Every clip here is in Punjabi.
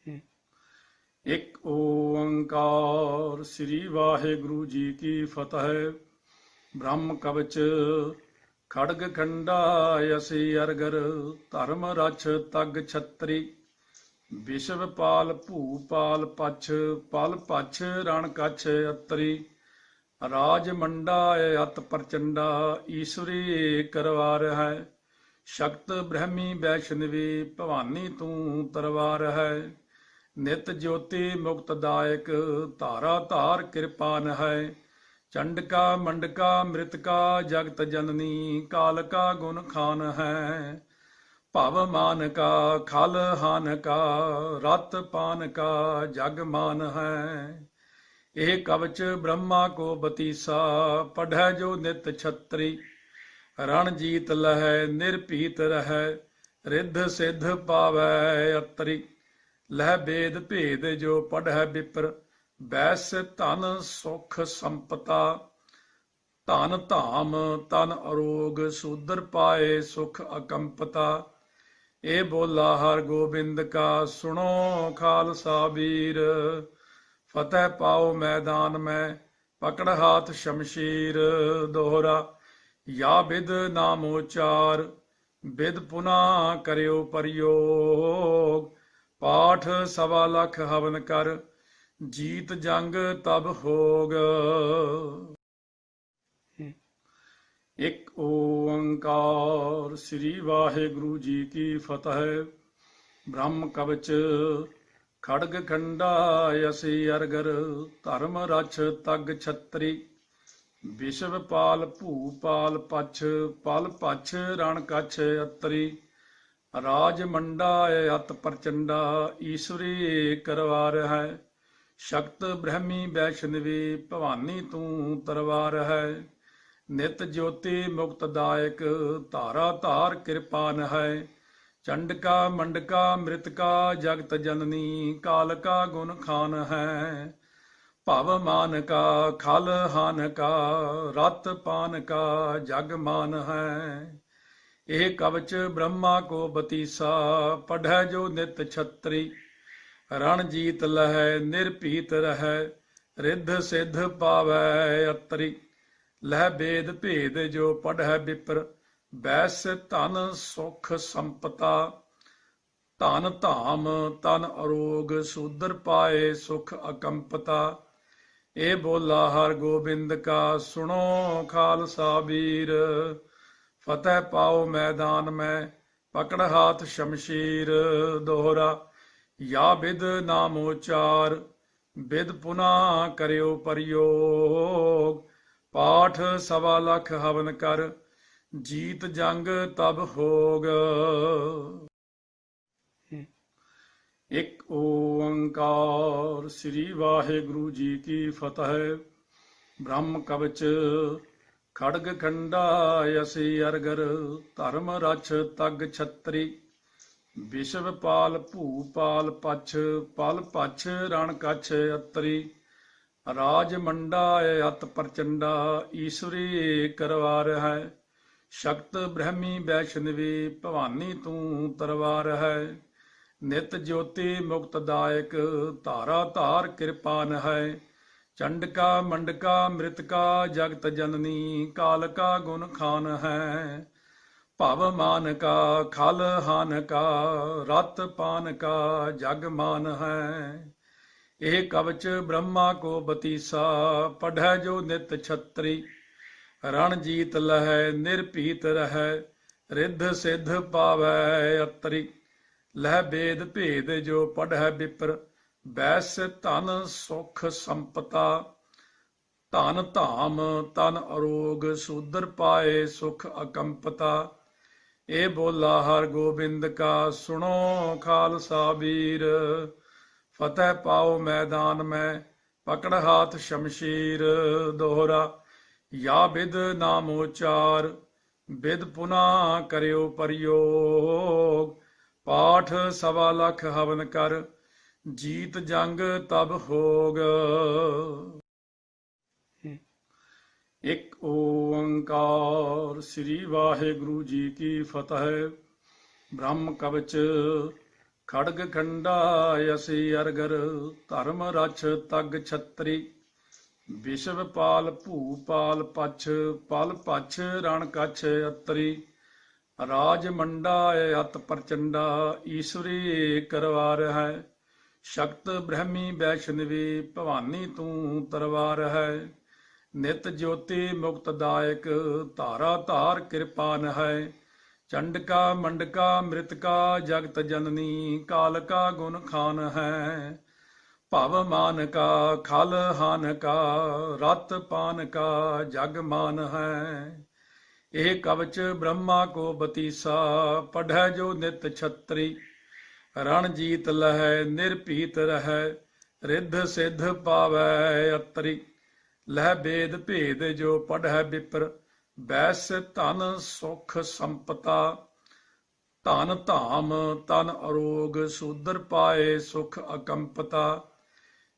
ਇੱਕ ਓੰਕਾਰ ਸ੍ਰੀ ਵਾਹਿਗੁਰੂ ਜੀ ਕੀ ਫਤਿਹ। ਬ੍ਰਹਮ ਕਵਚ ਖੜਗ ਖੰਡਾ ਅਸੀ ਅਰਗਰ ਧਰਮ ਰਛ ਤਗ ਛਤਰੀ ਵਿਸ਼ਵ ਪਾਲ ਭੂਪਾਲ ਪਛ ਪਲ ਪਛ ਰਣ ਕਛ ਅਤਰੀ ਰਾਜ ਮੰਡਾ ਅਤ ਪ੍ਰਚੰਡਾ ਈਸ਼ਵਰੀ ਕਰਵਾਰ ਹੈ ਸ਼ਕਤ ਬ੍ਰਹਮੀ ਵੈਸ਼ਨਵੀ ਭਵਾਨੀ ਤੂੰ ਤਰਵਾਰ ਹੈ ਨਿਤ ਜੋਤੀ ਮੁਕਤਦਾਇਕ ਧਾਰਾ ਧਾਰ ਕਿਰਪਾਨ ਹੈ ਚੰਡਕਾ ਮੰਡਕਾ ਮ੍ਰਿਤਕਾ ਜਗਤ ਜਨਨੀ ਕਾਲਕਾ ਗੁਣ ਖਾਨ ਹੈ ਭਵ ਮਾਨ ਕਾ ਖਲ ਹਾਨ ਕਾ ਰਤ ਪਾਨ ਕਾ ਜਗ ਮਾਨ ਹੈ ਇਹ ਕਵਚ ਬ੍ਰਹਮਾ ਕੋ ਬਤੀਸਾ ਪੜ੍ਹੈ ਜੋ ਨਿਤ ਛਤਰੀ ਰਣ ਜੀਤ ਲਹੈ ਨਿਰਭੀਤ ਰਹੈ ਰਿੱਧ ਸਿੱਧ ਪਾਵੈ ਅਤਰੀ ਲਹਿ ਬੇਦ ਭੇਦ ਜੋ ਪੜ੍ਹੈ ਵਿਪਰ ਬੈਸ ਧਨ ਸੁਖ ਸੰਪਤਾ ਧਨ ਧਾਮ ਤਨ ਅਰੋਗ ਸੂਦਰ ਪਾਏ ਸੁਖ ਅਕੰਪਤਾ ਇਹ ਬੋਲਾ ਹਰ ਗੋਬਿੰਦ ਕਾ ਸੁਣੋ ਖਾਲਸਾ ਵੀਰ ਫਤਿਹ ਪਾਓ ਮੈਦਾਨ ਮੈਂ ਪਕੜ ਹਾਥ ਸ਼ਮਸ਼ੀਰ ਦੋਹਰਾ ਯਾ ਬਿਦ ਨਾਮ ਉਚਾਰ ਬਿਦ ਪੁਨਾ ਕਰਿਓ ਪ੍ਰਯੋਗ ਪਾਠ ਸਵਾ ਲੱਖ ਹਵਨ ਕਰ ਜੀਤ ਜੰਗ ਤਬ ਹੋਗ। ਇੱਕ ਓੰਕਾਰ ਸ੍ਰੀ ਵਾਹਿਗੁਰੂ ਜੀ ਕੀ ਫਤਿਹ। ਬ੍ਰਹਮ ਕਵਚ ਖੜਗ ਖੰਡਾ ਅਸੀ ਅਰਗਰ ਧਰਮ ਰਛ ਤਗ ਛਤਰੀ ਵਿਸ਼ਵ ਪਾਲ ਭੂਪਾਲ ਪਛ ਪਲ ਪਛ ਰਣ ਕਛ ਅਤਰੀ ਰਾਜ ਮੰਡਾ ਅਤ ਪ੍ਰਚੰਡਾ ਈਸ਼ਵਰੀ ਕਰਵਾਰ ਹੈ ਸ਼ਕਤ ਬ੍ਰਹਮੀ ਵੈਸ਼ਨਵੀ ਭਵਾਨੀ ਤੂੰ ਤਰਵਾਰ ਹੈ ਨਿਤ ਜੋਤੀ ਮੁਕਤਦਾਇਕ ਧਾਰਾ ਧਾਰ ਕਿਰਪਾਨ ਹੈ ਚੰਡਕਾ ਮੰਡਕਾ ਮ੍ਰਿਤਕਾ ਜਗਤ ਜਨਨੀ ਕਾਲਕਾ ਗੁਣ ਖਾਨ ਹੈ ਭਵ ਮਾਨ ਕਾ ਖਲ ਹਾਨ ਕਾ ਰਤ ਪਾਨ ਕਾ ਜਗ ਮਾਨ ਹੈ ਇਹ ਕਵਚ ਬ੍ਰਹਮਾ ਕੋ ਬਤੀਸਾ ਪੜ੍ਹੈ ਜੋ ਨਿਤ ਛਤਰੀ ਰਣ ਜੀਤ ਲਹੈ ਨਿਰਭੀਤ ਰਹੈ ਰਿੱਧ ਸਿੱਧ ਪਾਵੈ ਅਤਰੀ ਲਹਿ ਬੇਦ ਭੇਦ ਜੋ ਪੜ੍ਹੈ ਵਿਪਰ ਬੈਸ ਧਨ ਸੁਖ ਸੰਪਤਾ ਧਨ ਧਾਮ ਤਨ ਅਰੋਗ ਸੂਦਰ ਪਾਏ ਸੁਖ ਅਕੰਪਤਾ ਇਹ ਬੋਲਾ ਹਰ ਗੋਬਿੰਦ ਕਾ ਸੁਣੋ ਖਾਲਸਾ ਵੀਰ ਫਤਿਹ ਪਾਓ ਮੈਦਾਨ ਮੈਂ ਪਕੜ ਹਾਥ ਸ਼ਮਸ਼ੀਰ ਦੋਹਰਾ ਯਾ ਬਿਦ ਨਾਮ ਉਚਾਰ ਬਿਦ ਪੁਨਾ ਕਰਿਓ ਪ੍ਰਯੋਗ ਪਾਠ ਸਵਾ ਲੱਖ ਹਵਨ ਕਰ ਜੀਤ ਜੰਗ ਤਬ ਹੋਗ। ਇੱਕ ਓੰਕਾਰ ਸ੍ਰੀ ਵਾਹਿਗੁਰੂ ਜੀ ਕੀ ਫਤਿਹ। ਬ੍ਰਹਮ ਕਵਚ ਖੜਗ ਖੰਡਾ ਅਸੀ ਅਰਗਰ ਧਰਮ ਰਛ ਤਗ ਛਤਰੀ ਵਿਸ਼ਵ ਪਾਲ ਭੂਪਾਲ ਪਛ ਪਲ ਪਛ ਰਣ ਕਛ ਅਤਰੀ ਰਾਜ ਮੰਡਾ ਅਤ ਪ੍ਰਚੰਡਾ ਈਸ਼ਵਰੀ ਕਰਵਾਰ ਹੈ ਸ਼ਕਤ ਬ੍ਰਹਮੀ ਵੈਸ਼ਨਵੀ ਭਵਾਨੀ ਤੂੰ ਤਰਵਾਰ ਹੈ ਨਿਤ ਜੋਤੀ ਮੁਕਤਦਾਇਕ ਧਾਰਾ ਧਾਰ ਕਿਰਪਾਨ ਹੈ ਚੰਡਕਾ ਮੰਡਕਾ ਮ੍ਰਿਤਕਾ ਜਗਤ ਜਨਨੀ ਕਾਲਕਾ ਗੁਣ ਖਾਨ ਹੈ ਭਵ ਮਾਨ ਕਾ ਖਲ ਹਾਨ ਕਾ ਰਤ ਪਾਨ ਕਾ ਜਗ ਮਾਨ ਹੈ ਇਹ ਕਵਚ ਬ੍ਰਹਮਾ ਕੋ ਬਤੀਸਾ ਪੜ੍ਹੈ ਜੋ ਨਿਤ ਛਤਰੀ ਰਣ ਜੀਤ ਲਹੈ ਨਿਰਭੀਤ ਰਹੈ ਰਿੱਧ ਸਿੱਧ ਪਾਵੈ ਅਤਰੀ ਲਹਿ ਬੇਦ ਭੇਦ ਜੋ ਪੜ੍ਹੈ ਵਿਪਰ ਬੈਸ ਧਨ ਸੁਖ ਸੰਪਤਾ ਧਨ ਧਾਮ ਤਨ ਅਰੋਗ ਸੂਦਰ ਪਾਏ ਸੁਖ ਅਕੰਪਤਾ ਇਹ ਬੋਲਾ ਹਰ ਗੋਬਿੰਦ ਕਾ ਸੁਣੋ ਖਾਲਸਾ ਵੀਰ ਫਤਿਹ ਪਾਓ ਮੈਦਾਨ ਮੈਂ ਪਕੜ ਹਾਥ ਸ਼ਮਸ਼ੀਰ ਦੋਹਰਾ ਯਾ ਬਿਦ ਨਾਮ ਉਚਾਰ ਬਿਦ ਪੁਨਾ ਕਰਿਓ ਪ੍ਰਯੋਗ ਪਾਠ ਸਵਾ ਲੱਖ ਹਵਨ ਕਰ ਜੀਤ ਜੰਗ ਤਬ ਹੋਗ। ਇੱਕ ਓੰਕਾਰ ਸ੍ਰੀ ਵਾਹਿਗੁਰੂ ਜੀ ਕੀ ਫਤਿਹ। ਬ੍ਰਹਮ ਕਵਚ ਖੜਗ ਖੰਡਾ ਅਸੀ ਅਰਗਰ ਧਰਮ ਰਛ ਤਗ ਛਤਰੀ ਵਿਸ਼ਵ ਪਾਲ ਭੂਪਾਲ ਪਛ ਪਲ ਪਛ ਰਣ ਕਛ ਅਤਰੀ ਰਾਜ ਮੰਡਾ ਅਤ ਪ੍ਰਚੰਡਾ ਈਸ਼ਵਰੀ ਕਰਵਾਰ ਹੈ ਸ਼ਕਤ ਬ੍ਰਹਮੀ ਵੈਸ਼ਨਵੀ ਭਵਾਨੀ ਤੂੰ ਤਰਵਾਰ ਹੈ ਨਿਤ ਜੋਤੀ ਮੁਕਤ ਦਾਇਕ ਧਾਰਾ ਧਾਰ ਕਿਰਪਾਨ ਹੈ ਚੰਡਕਾ ਮੰਡਕਾ ਮ੍ਰਿਤਕਾ ਜਗਤ ਜਨਨੀ ਕਾਲਕਾ ਗੁਣ ਖਾਨ ਹੈ ਭਵ ਮਾਨ ਕਾ ਖਲ ਹਾਨ ਕਾ ਰਤ ਪਾਨ ਕਾ ਜਗ ਮਾਨ ਹੈ ਇਹ ਕਵਚ ਬ੍ਰਹਮਾ ਕੋ ਬਤੀਸਾ ਪੜ੍ਹੈ ਜੋ ਨਿਤ ਛਤਰੀ ਰਣ ਜੀਤ ਲਹੈ ਨਿਰਭੀਤ ਰਹੈ ਰਿੱਧ ਸਿੱਧ ਪਾਵੈ ਅਤਰੀ ਲਹਿ ਬੇਦ ਭੇਦ ਜੋ ਪੜ੍ਹੈ ਵਿਪਰ ਬੈਸ ਧਨ ਸੁਖ ਸੰਪਤਾ ਧਨ ਧਾਮ ਤਨ ਅਰੋਗ ਸੂਦਰ ਪਾਏ ਸੁਖ ਅਕੰਪਤਾ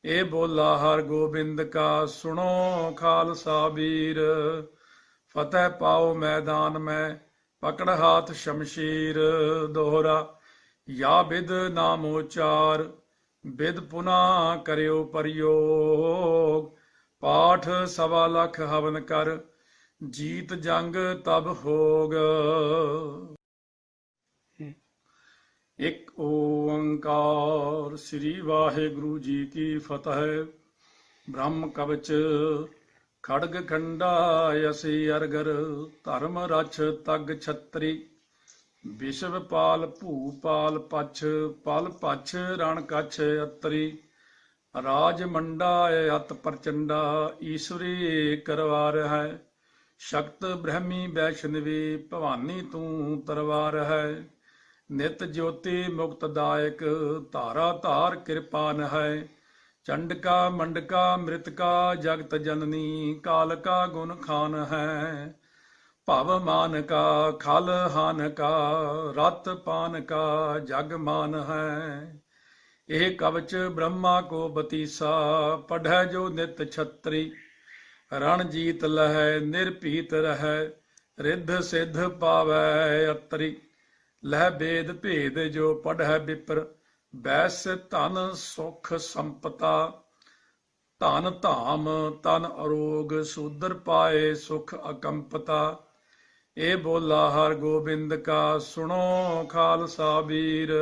ਇਹ ਬੋਲਾ ਹਰ ਗੋਬਿੰਦ ਕਾ ਸੁਣੋ ਖਾਲਸਾ ਵੀਰ ਫਤਿਹ ਪਾਓ ਮੈਦਾਨ ਮੈਂ ਪਕੜ ਹਾਥ ਸ਼ਮਸ਼ੀਰ ਦੋਹਰਾ ਯਾ ਬਿਦ ਨਾਮ ਉਚਾਰ ਬਿਦ ਪੁਨਾ ਕਰਿਓ ਪਰਯੋਗ ਪਾਠ ਸਵਾ ਲੱਖ ਹਵਨ ਕਰ ਜੀਤ ਜੰਗ ਤਬ ਹੋਗ ਇੱਕ ਓੰਕਾਰ ਸ੍ਰੀ ਵਾਹਿਗੁਰੂ ਜੀ ਕੀ ਫਤਿਹ ਬ੍ਰਹਮ ਕਵਚ ਖੜਗ ਖੰਡਾ ਅਸੀ ਅਰਗਰ ਧਰਮ ਰਛ ਤਗ ਛਤਰੀ ਵਿਸ਼ਵ ਪਾਲ ਭੂਪਾਲ ਪਛ ਪਲ ਪਛ ਰਣ ਕਛ ਅਤਰੀ ਰਾਜ ਮੰਡਾ ਅਤ ਪ੍ਰਚੰਡਾ ਈਸ਼ਵਰੀ ਕਰਵਾਰ ਹੈ ਸ਼ਕਤ ਬ੍ਰਹਮੀ ਵੈਸ਼ਨਵੀ ਭਵਾਨੀ ਤੂੰ ਤਰਵਾਰ ਹੈ ਨਿਤ ਜੋਤੀ ਮੁਕਤ ਦਾਇਕ ਧਾਰਾ ਧਾਰ ਕਿਰਪਾਨ ਹੈ ਚੰਡਕਾ ਮੰਡਕਾ ਮ੍ਰਿਤਕਾ ਜਗਤ ਜਨਨੀ ਕਾਲਕਾ ਗੁਣ ਖਾਨ ਹੈ ਭਵ ਮਾਨ ਕਾ ਖਲ ਹਾਨ ਕਾ ਰਤ ਪਾਨ ਕਾ ਜਗ ਮਾਨ ਹੈ ਇਹ ਕਵਚ ਬ੍ਰਹਮਾ ਕੋ ਬਤੀਸਾ ਪੜ੍ਹੈ ਜੋ ਨਿਤ ਛਤਰੀ ਰਣ ਜੀਤ ਲਹੈ ਨਿਰਭੀਤ ਰਹੈ ਰਿੱਧ ਸਿੱਧ ਪਾਵੈ ਅਤਰੀ ਲਹਿ ਬੇਦ ਭੇਦ ਜੋ ਪੜ੍ਹੈ ਵਿਪਰ ਬੈਸ ਧਨ ਸੁਖ ਸੰਪਤਾ ਧਨ ਧਾਮ ਤਨ ਅਰੋਗ ਸੂਦਰ ਪਾਏ ਸੁਖ ਅਕੰਪਤਾ ਇਹ ਬੋਲਾ ਹਰ ਗੋਬਿੰਦ ਕਾ ਸੁਣੋ ਖਾਲਸਾ ਵੀਰ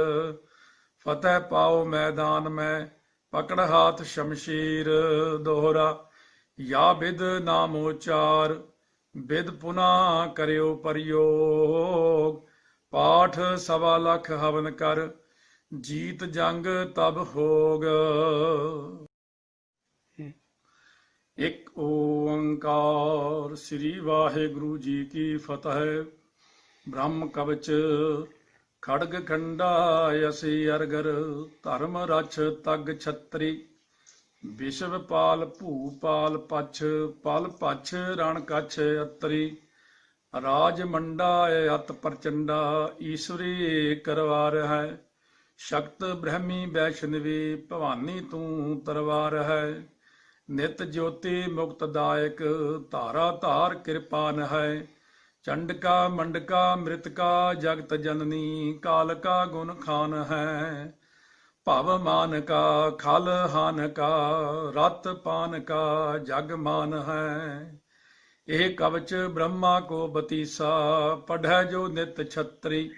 ਫਤਿਹ ਪਾਓ ਮੈਦਾਨ ਮੈਂ ਪਕੜ ਹਾਥ ਸ਼ਮਸ਼ੀਰ ਦੋਹਰਾ ਯਾ ਬਿਦ ਨਾਮ ਉਚਾਰ ਬਿਦ ਪੁਨਾ ਕਰਿਓ ਪਰਯੋਗ ਪਾਠ ਸਵਾ ਲੱਖ ਹਵਨ ਕਰ ਜੀਤ ਜੰਗ ਤਬ ਹੋਗ ਇੱਕ ਓੰਕਾਰ ਸ੍ਰੀ ਵਾਹਿਗੁਰੂ ਜੀ ਕੀ ਫਤਿਹ ਬ੍ਰਹਮ ਕਵਚ ਖੜਗ ਖੰਡਾ ਅਸੀ ਅਰਗਰ ਧਰਮ ਰਛ ਤਗ ਛਤਰੀ ਵਿਸ਼ਵ ਪਾਲ ਭੂਪਾਲ ਪਛ ਪਲ ਪਛ ਰਣ ਕਛ ਅਤਰੀ ਰਾਜ ਮੰਡਾ ਅਤ ਪ੍ਰਚੰਡਾ ਈਸ਼ਵਰੀ ਕਰਵਾਰ ਹੈ ਸ਼ਕਤ ਬ੍ਰਹਮੀ ਵੈਸ਼ਨਵੀ ਭਵਾਨੀ ਤੂੰ ਤਰਵਾਰ ਹੈ ਨਿਤ ਜੋਤੀ ਮੁਕਤ ਦਾਇਕ ਧਾਰਾ ਧਾਰ ਕਿਰਪਾਨ ਹੈ ਚੰਡਕਾ ਮੰਡਕਾ ਮ੍ਰਿਤਕਾ ਜਗਤ ਜਨਨੀ ਕਾਲਕਾ ਗੁਣ ਖਾਨ ਹੈ ਭਵ ਮਾਨ ਕਾ ਖਲ ਹਾਨ ਕਾ ਰਤ ਪਾਨ ਕਾ ਜਗ ਮਾਨ ਹੈ ਇਹ ਕਵਚ ਬ੍ਰਹਮਾ ਕੋ ਬਤੀਸਾ ਪੜ੍ਹੈ ਜੋ ਨਿਤ ਛਤਰੀ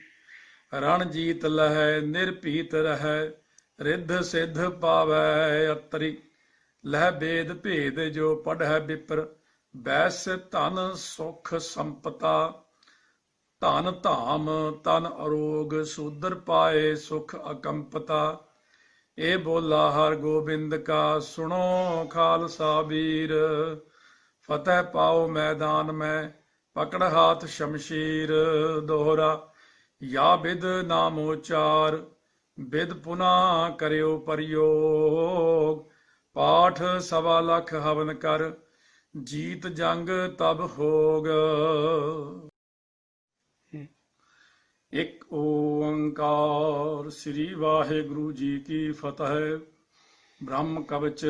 ਰਣ ਜੀਤ ਲਹੈ ਨਿਰਭੀਤ ਰਹੈ ਰਿੱਧ ਸਿੱਧ ਪਾਵੈ ਅਤਰੀ ਲਹਿ ਬੇਦ ਭੇਦ ਜੋ ਪੜ੍ਹੈ ਵਿਪਰ ਬੈਸ ਧਨ ਸੁਖ ਸੰਪਤਾ ਧਨ ਧਾਮ ਤਨ ਅਰੋਗ ਸੂਦਰ ਪਾਏ ਸੁਖ ਅਕੰਪਤਾ ਇਹ ਬੋਲਾ ਹਰ ਗੋਬਿੰਦ ਕਾ ਸੁਣੋ ਖਾਲਸਾ ਵੀਰ ਫਤਿਹ ਪਾਓ ਮੈਦਾਨ ਮੈਂ ਪਕੜ ਹਾਥ ਸ਼ਮਸ਼ੀਰ ਦੋਹਰਾ ਯਾ ਬਿਦ ਨਾਮ ਉਚਾਰ ਬਿਦ ਪੁਨਾ ਕਰਿਓ ਪਰਯੋਗ ਪਾਠ ਸਵਾ ਲੱਖ ਹਵਨ ਕਰ ਜੀਤ ਜੰਗ ਤਬ ਹੋਗ ਇੱਕ ਓੰਕਾਰ ਸ੍ਰੀ ਵਾਹਿਗੁਰੂ ਜੀ ਕੀ ਫਤਿਹ ਬ੍ਰਹਮ ਕਵਚ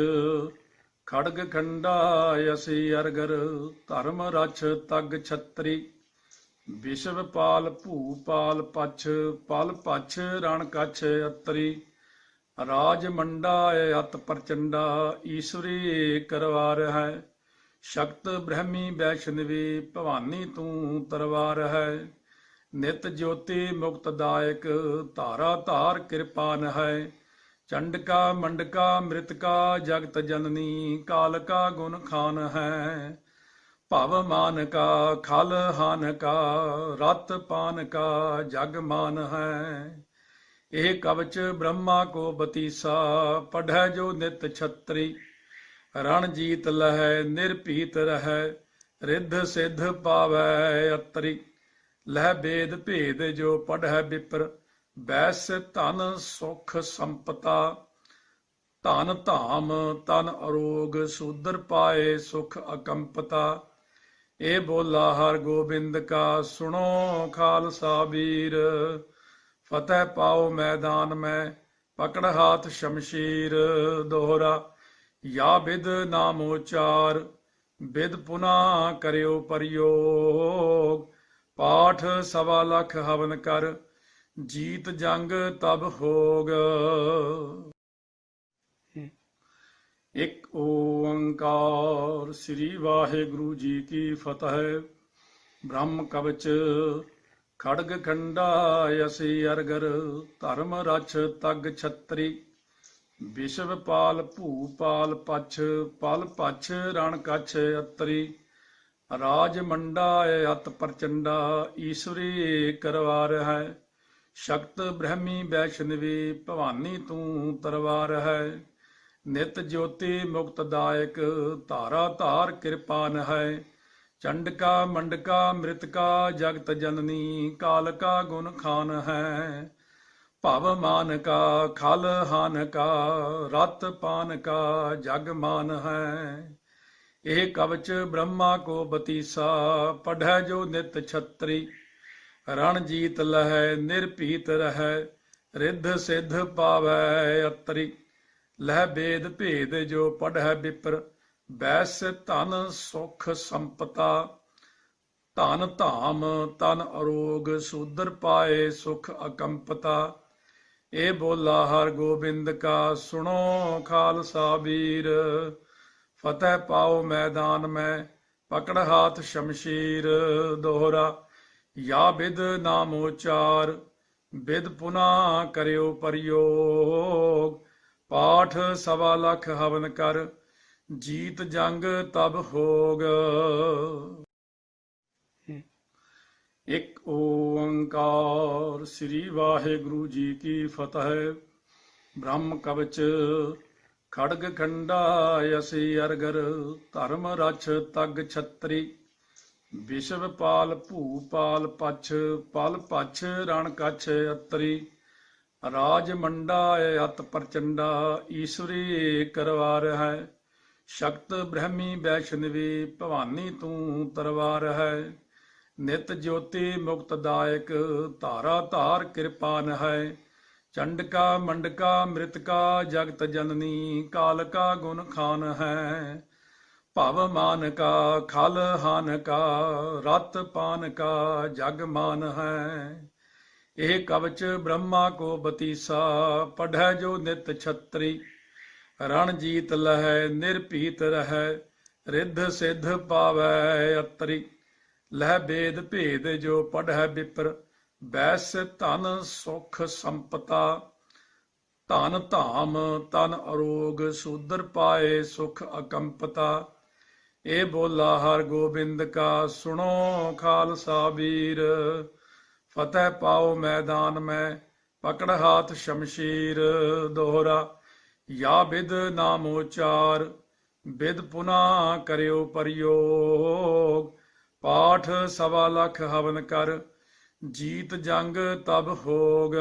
ਖੜਗ ਖੰਡਾ ਅਸੀ ਅਰਗਰ ਧਰਮ ਰਛ ਤਗ ਛਤਰੀ ਵਿਸ਼ਵ ਪਾਲ ਭੂਪਾਲ ਪਛ ਪਲ ਪਛ ਰਣ ਕਛ ਅਤਰੀ ਰਾਜ ਮੰਡਾ ਅਤ ਪ੍ਰਚੰਡਾ ਈਸ਼ਵਰੀ ਕਰਵਾਰ ਹੈ ਸ਼ਕਤ ਬ੍ਰਹਮੀ ਵੈਸ਼ਨਵੀ ਭਵਾਨੀ ਤੂੰ ਤਰਵਾਰ ਹੈ ਨਿਤ ਜੋਤੀ ਮੁਕਤ ਦਾਇਕ ਧਾਰਾ ਧਾਰ ਕਿਰਪਾਨ ਹੈ ਚੰਡਕਾ ਮੰਡਕਾ ਮ੍ਰਿਤਕਾ ਜਗਤ ਜਨਨੀ ਕਾਲ ਕਾ ਗੁਣ ਖਾਨ ਹੈ ਭਵ ਮਾਨ ਕਾ ਖਲ ਹਾਨ ਕਾ ਰਤ ਪਾਨ ਕਾ ਜਗ ਮਾਨ ਹੈ ਇਹ ਕਵਚ ਬ੍ਰਹਮਾ ਕੋ ਬਤੀਸਾ ਪੜ੍ਹੈ ਜੋ ਨਿਤ ਛਤਰੀ ਰਣ ਜੀਤ ਲਹੈ ਨਿਰਭੀਤ ਰਹੈ ਰਿੱਧ ਸਿੱਧ ਪਾਵੈ ਅਤਰੀ ਲਹਿ ਬੇਦ ਭੇਦ ਜੋ ਪੜ੍ਹੈ ਵਿਪਰ ਬੈਸ ਧਨ ਸੁਖ ਸੰਪਤਾ ਧਨ ਧਾਮ ਤਨ ਅਰੋਗ ਸੂਦਰ ਪਾਏ ਸੁਖ ਅਕੰਪਤਾ ਇਹ ਬੋਲਾ ਹਰ ਗੋਬਿੰਦ ਕਾ ਸੁਣੋ ਖਾਲਸਾ ਵੀਰ ਫਤਿਹ ਪਾਓ ਮੈਦਾਨ ਮੈਂ ਪਕੜ ਹਾਥ ਸ਼ਮਸ਼ੀਰ ਦੋਹਰਾ ਯਾ ਬਿਦ ਨਾਮ ਉਚਾਰ ਬਿਦ ਪੁਨਾ ਕਰਿਓ ਪ੍ਰਯੋਗ ਪਾਠ ਸਵਾ ਲੱਖ ਹਵਨ ਕਰ ਜੀਤ ਜੰਗ ਤਬ ਹੋਗ ਇੱਕ ਓੰਕਾਰ ਸ੍ਰੀ ਵਾਹਿਗੁਰੂ ਜੀ ਕੀ ਫਤਿਹ ਬ੍ਰਹਮ ਕਵਚ ਖੜਗ ਖੰਡਾ ਅਸੀ ਅਰਗਰ ਧਰਮ ਰਛ ਤਗ ਛਤਰੀ ਵਿਸ਼ਵ ਪਾਲ ਭੂਪਾਲ ਪਛ ਪਲ ਪਛ ਰਣ ਕਛ ਅਤਰੀ ਰਾਜ ਮੰਡਾ ਅਤ ਪ੍ਰਚੰਡਾ ਈਸ਼ਵਰੀ ਕਰਵਾਰ ਹੈ ਸ਼ਕਤ ਬ੍ਰਹਮੀ ਵੈਸ਼ਨਵੀ ਭਵਾਨੀ ਤੂੰ ਤਰਵਾਰ ਹੈ ਨਿਤ ਜੋਤੀ ਮੁਕਤ ਦਾਇਕ ਧਾਰਾ ਧਾਰ ਕਿਰਪਾਨ ਹੈ ਚੰਡਕਾ ਮੰਡਕਾ ਮ੍ਰਿਤਕਾ ਜਗਤ ਜਨਨੀ ਕਾਲ ਕਾ ਗੁਣ ਖਾਨ ਹੈ ਭਵ ਮਾਨ ਕਾ ਖਲ ਹਾਨ ਕਾ ਰਤ ਪਾਨ ਕਾ ਜਗ ਮਾਨ ਹੈ ਇਹ ਕਵਚ ਬ੍ਰਹਮਾ ਕੋ ਬਤੀਸਾ ਪੜ੍ਹੈ ਜੋ ਨਿਤ ਛਤਰੀ ਰਣ ਜੀਤ ਲਹੈ ਨਿਰਭੀਤ ਰਹੈ ਰਿੱਧ ਸਿੱਧ ਪਾਵੈ ਅਤਰੀ ਲਹਿ ਬੇਦ ਭੇਦ ਜੋ ਪੜ੍ਹੈ ਵਿਪਰ ਬੈਸ ਧਨ ਸੁਖ ਸੰਪਤਾ ਧਨ ਧਾਮ ਤਨ ਅਰੋਗ ਸੂਦਰ ਪਾਏ ਸੁਖ ਅਕੰਪਤਾ ਇਹ ਬੋਲਾ ਹਰ ਗੋਬਿੰਦ ਕਾ ਸੁਣੋ ਖਾਲਸਾ ਵੀਰ ਫਤਿਹ ਪਾਓ ਮੈਦਾਨ ਮੈਂ ਪਕੜ ਹਾਥ ਸ਼ਮਸ਼ੀਰ ਦੋਹਰਾ ਯਾ ਬਿਦ ਨਾਮ ਉਚਾਰ ਬਿਦ ਪੁਨਾ ਕਰਿਓ ਪ੍ਰਯੋਗ ਪਾਠ ਸਵਾ ਲੱਖ ਹਵਨ ਕਰ ਜੀਤ ਜੰਗ ਤਬ ਹੋਗ ਇੱਕ ਓੰਕਾਰ ਸ੍ਰੀ ਵਾਹਿਗੁਰੂ ਜੀ ਕੀ ਫਤਿਹ ਬ੍ਰਹਮ ਕਵਚ ਖੜਗ ਖੰਡਾ ਅਸੀ ਅਰਗਰ ਧਰਮ ਰਛ ਤਗ ਛਤਰੀ ਵਿਸ਼ਵ ਪਾਲ ਭੂਪਾਲ ਪਛ ਪਲ ਪਛ ਰਣ ਕਛ ਅਤਰੀ ਰਾਜ ਮੰਡਾ ਅਤ ਪ੍ਰਚੰਡਾ ਈਸ਼ਵਰੀ ਕਰਵਾਰ ਹੈ ਸ਼ਕਤ ਬ੍ਰਹਮੀ ਵੈਸ਼ਨਵੀ ਭਵਾਨੀ ਤੂੰ ਤਰਵਾਰ ਹੈ ਨਿਤ ਜੋਤੀ ਮੁਕਤ ਦਾਇਕ ਧਾਰਾ ਧਾਰ ਕਿਰਪਾਨ ਹੈ ਚੰਡਕਾ ਮੰਡਕਾ ਮ੍ਰਿਤਕਾ ਜਗਤ ਜਨਨੀ ਕਾਲ ਕਾ ਗੁਣ ਖਾਨ ਹੈ ਭਵ ਮਾਨ ਕਾ ਖਲ ਹਾਨ ਕਾ ਰਤ ਪਾਨ ਕਾ ਜਗ ਮਾਨ ਹੈ ਇਹ ਕਵਚ ਬ੍ਰਹਮਾ ਕੋ ਬਤੀਸਾ ਪੜ੍ਹੈ ਜੋ ਨਿਤ ਛਤਰੀ ਰਣ ਜੀਤ ਲਹੈ ਨਿਰਭੀਤ ਰਹੈ ਰਿੱਧ ਸਿੱਧ ਪਾਵੈ ਅਤਰੀ ਲਹਿ ਬੇਦ ਭੇਦ ਜੋ ਪੜ੍ਹੈ ਵਿਪਰ ਬੈਸ ਧਨ ਸੁਖ ਸੰਪਤਾ ਧਨ ਧਾਮ ਤਨ ਅਰੋਗ ਸੂਦਰ ਪਾਏ ਸੁਖ ਅਕੰਪਤਾ ਇਹ ਬੋਲਾ ਹਰ ਗੋਬਿੰਦ ਕਾ ਸੁਣੋ ਖਾਲਸਾ ਵੀਰ ਫਤਿਹ ਪਾਓ ਮੈਦਾਨ ਮੈਂ ਪਕੜ ਹਾਥ ਸ਼ਮਸ਼ੀਰ ਦੋਹਰਾ ਯਾ ਬਿਦ ਨਾਮ ਉਚਾਰ ਬਿਦ ਪੁਨਾ ਕਰਿਓ ਪ੍ਰਯੋਗ ਪਾਠ ਸਵਾ ਲੱਖ ਹਵਨ ਕਰ ਜੀਤ ਜੰਗ ਤਬ ਹੋਗ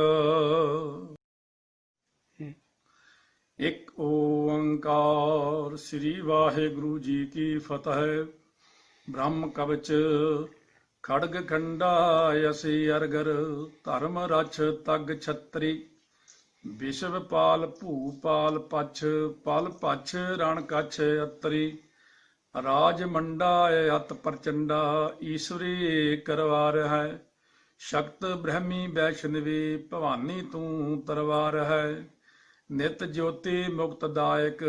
ਇੱਕ ਓੰਕਾਰ ਸ੍ਰੀ ਵਾਹਿਗੁਰੂ ਜੀ ਕੀ ਫਤਿਹ ਬ੍ਰਹਮ ਕਵਚ ਖੜਗ ਖੰਡਾ ਅਸੀ ਅਰਗਰ ਧਰਮ ਰਛ ਤਗ ਛਤਰੀ ਵਿਸ਼ਵ ਪਾਲ ਭੂਪਾਲ ਪਛ ਪਲ ਪਛ ਰਣ ਕਛ ਅਤਰੀ ਰਾਜ ਮੰਡਾ ਅਤ ਪ੍ਰਚੰਡਾ ਈਸ਼ਵਰੀ ਕਰਵਾਰ ਹੈ। ਸ਼ਕਤ ਬ੍ਰਹਮੀ ਵੈਸ਼ਨਵੀ ਭਵਾਨੀ ਤੂੰ ਤਰਵਾਰ ਹੈ। ਨਿਤ ਜੋਤੀ ਮੁਕਤ ਦਾਇਕ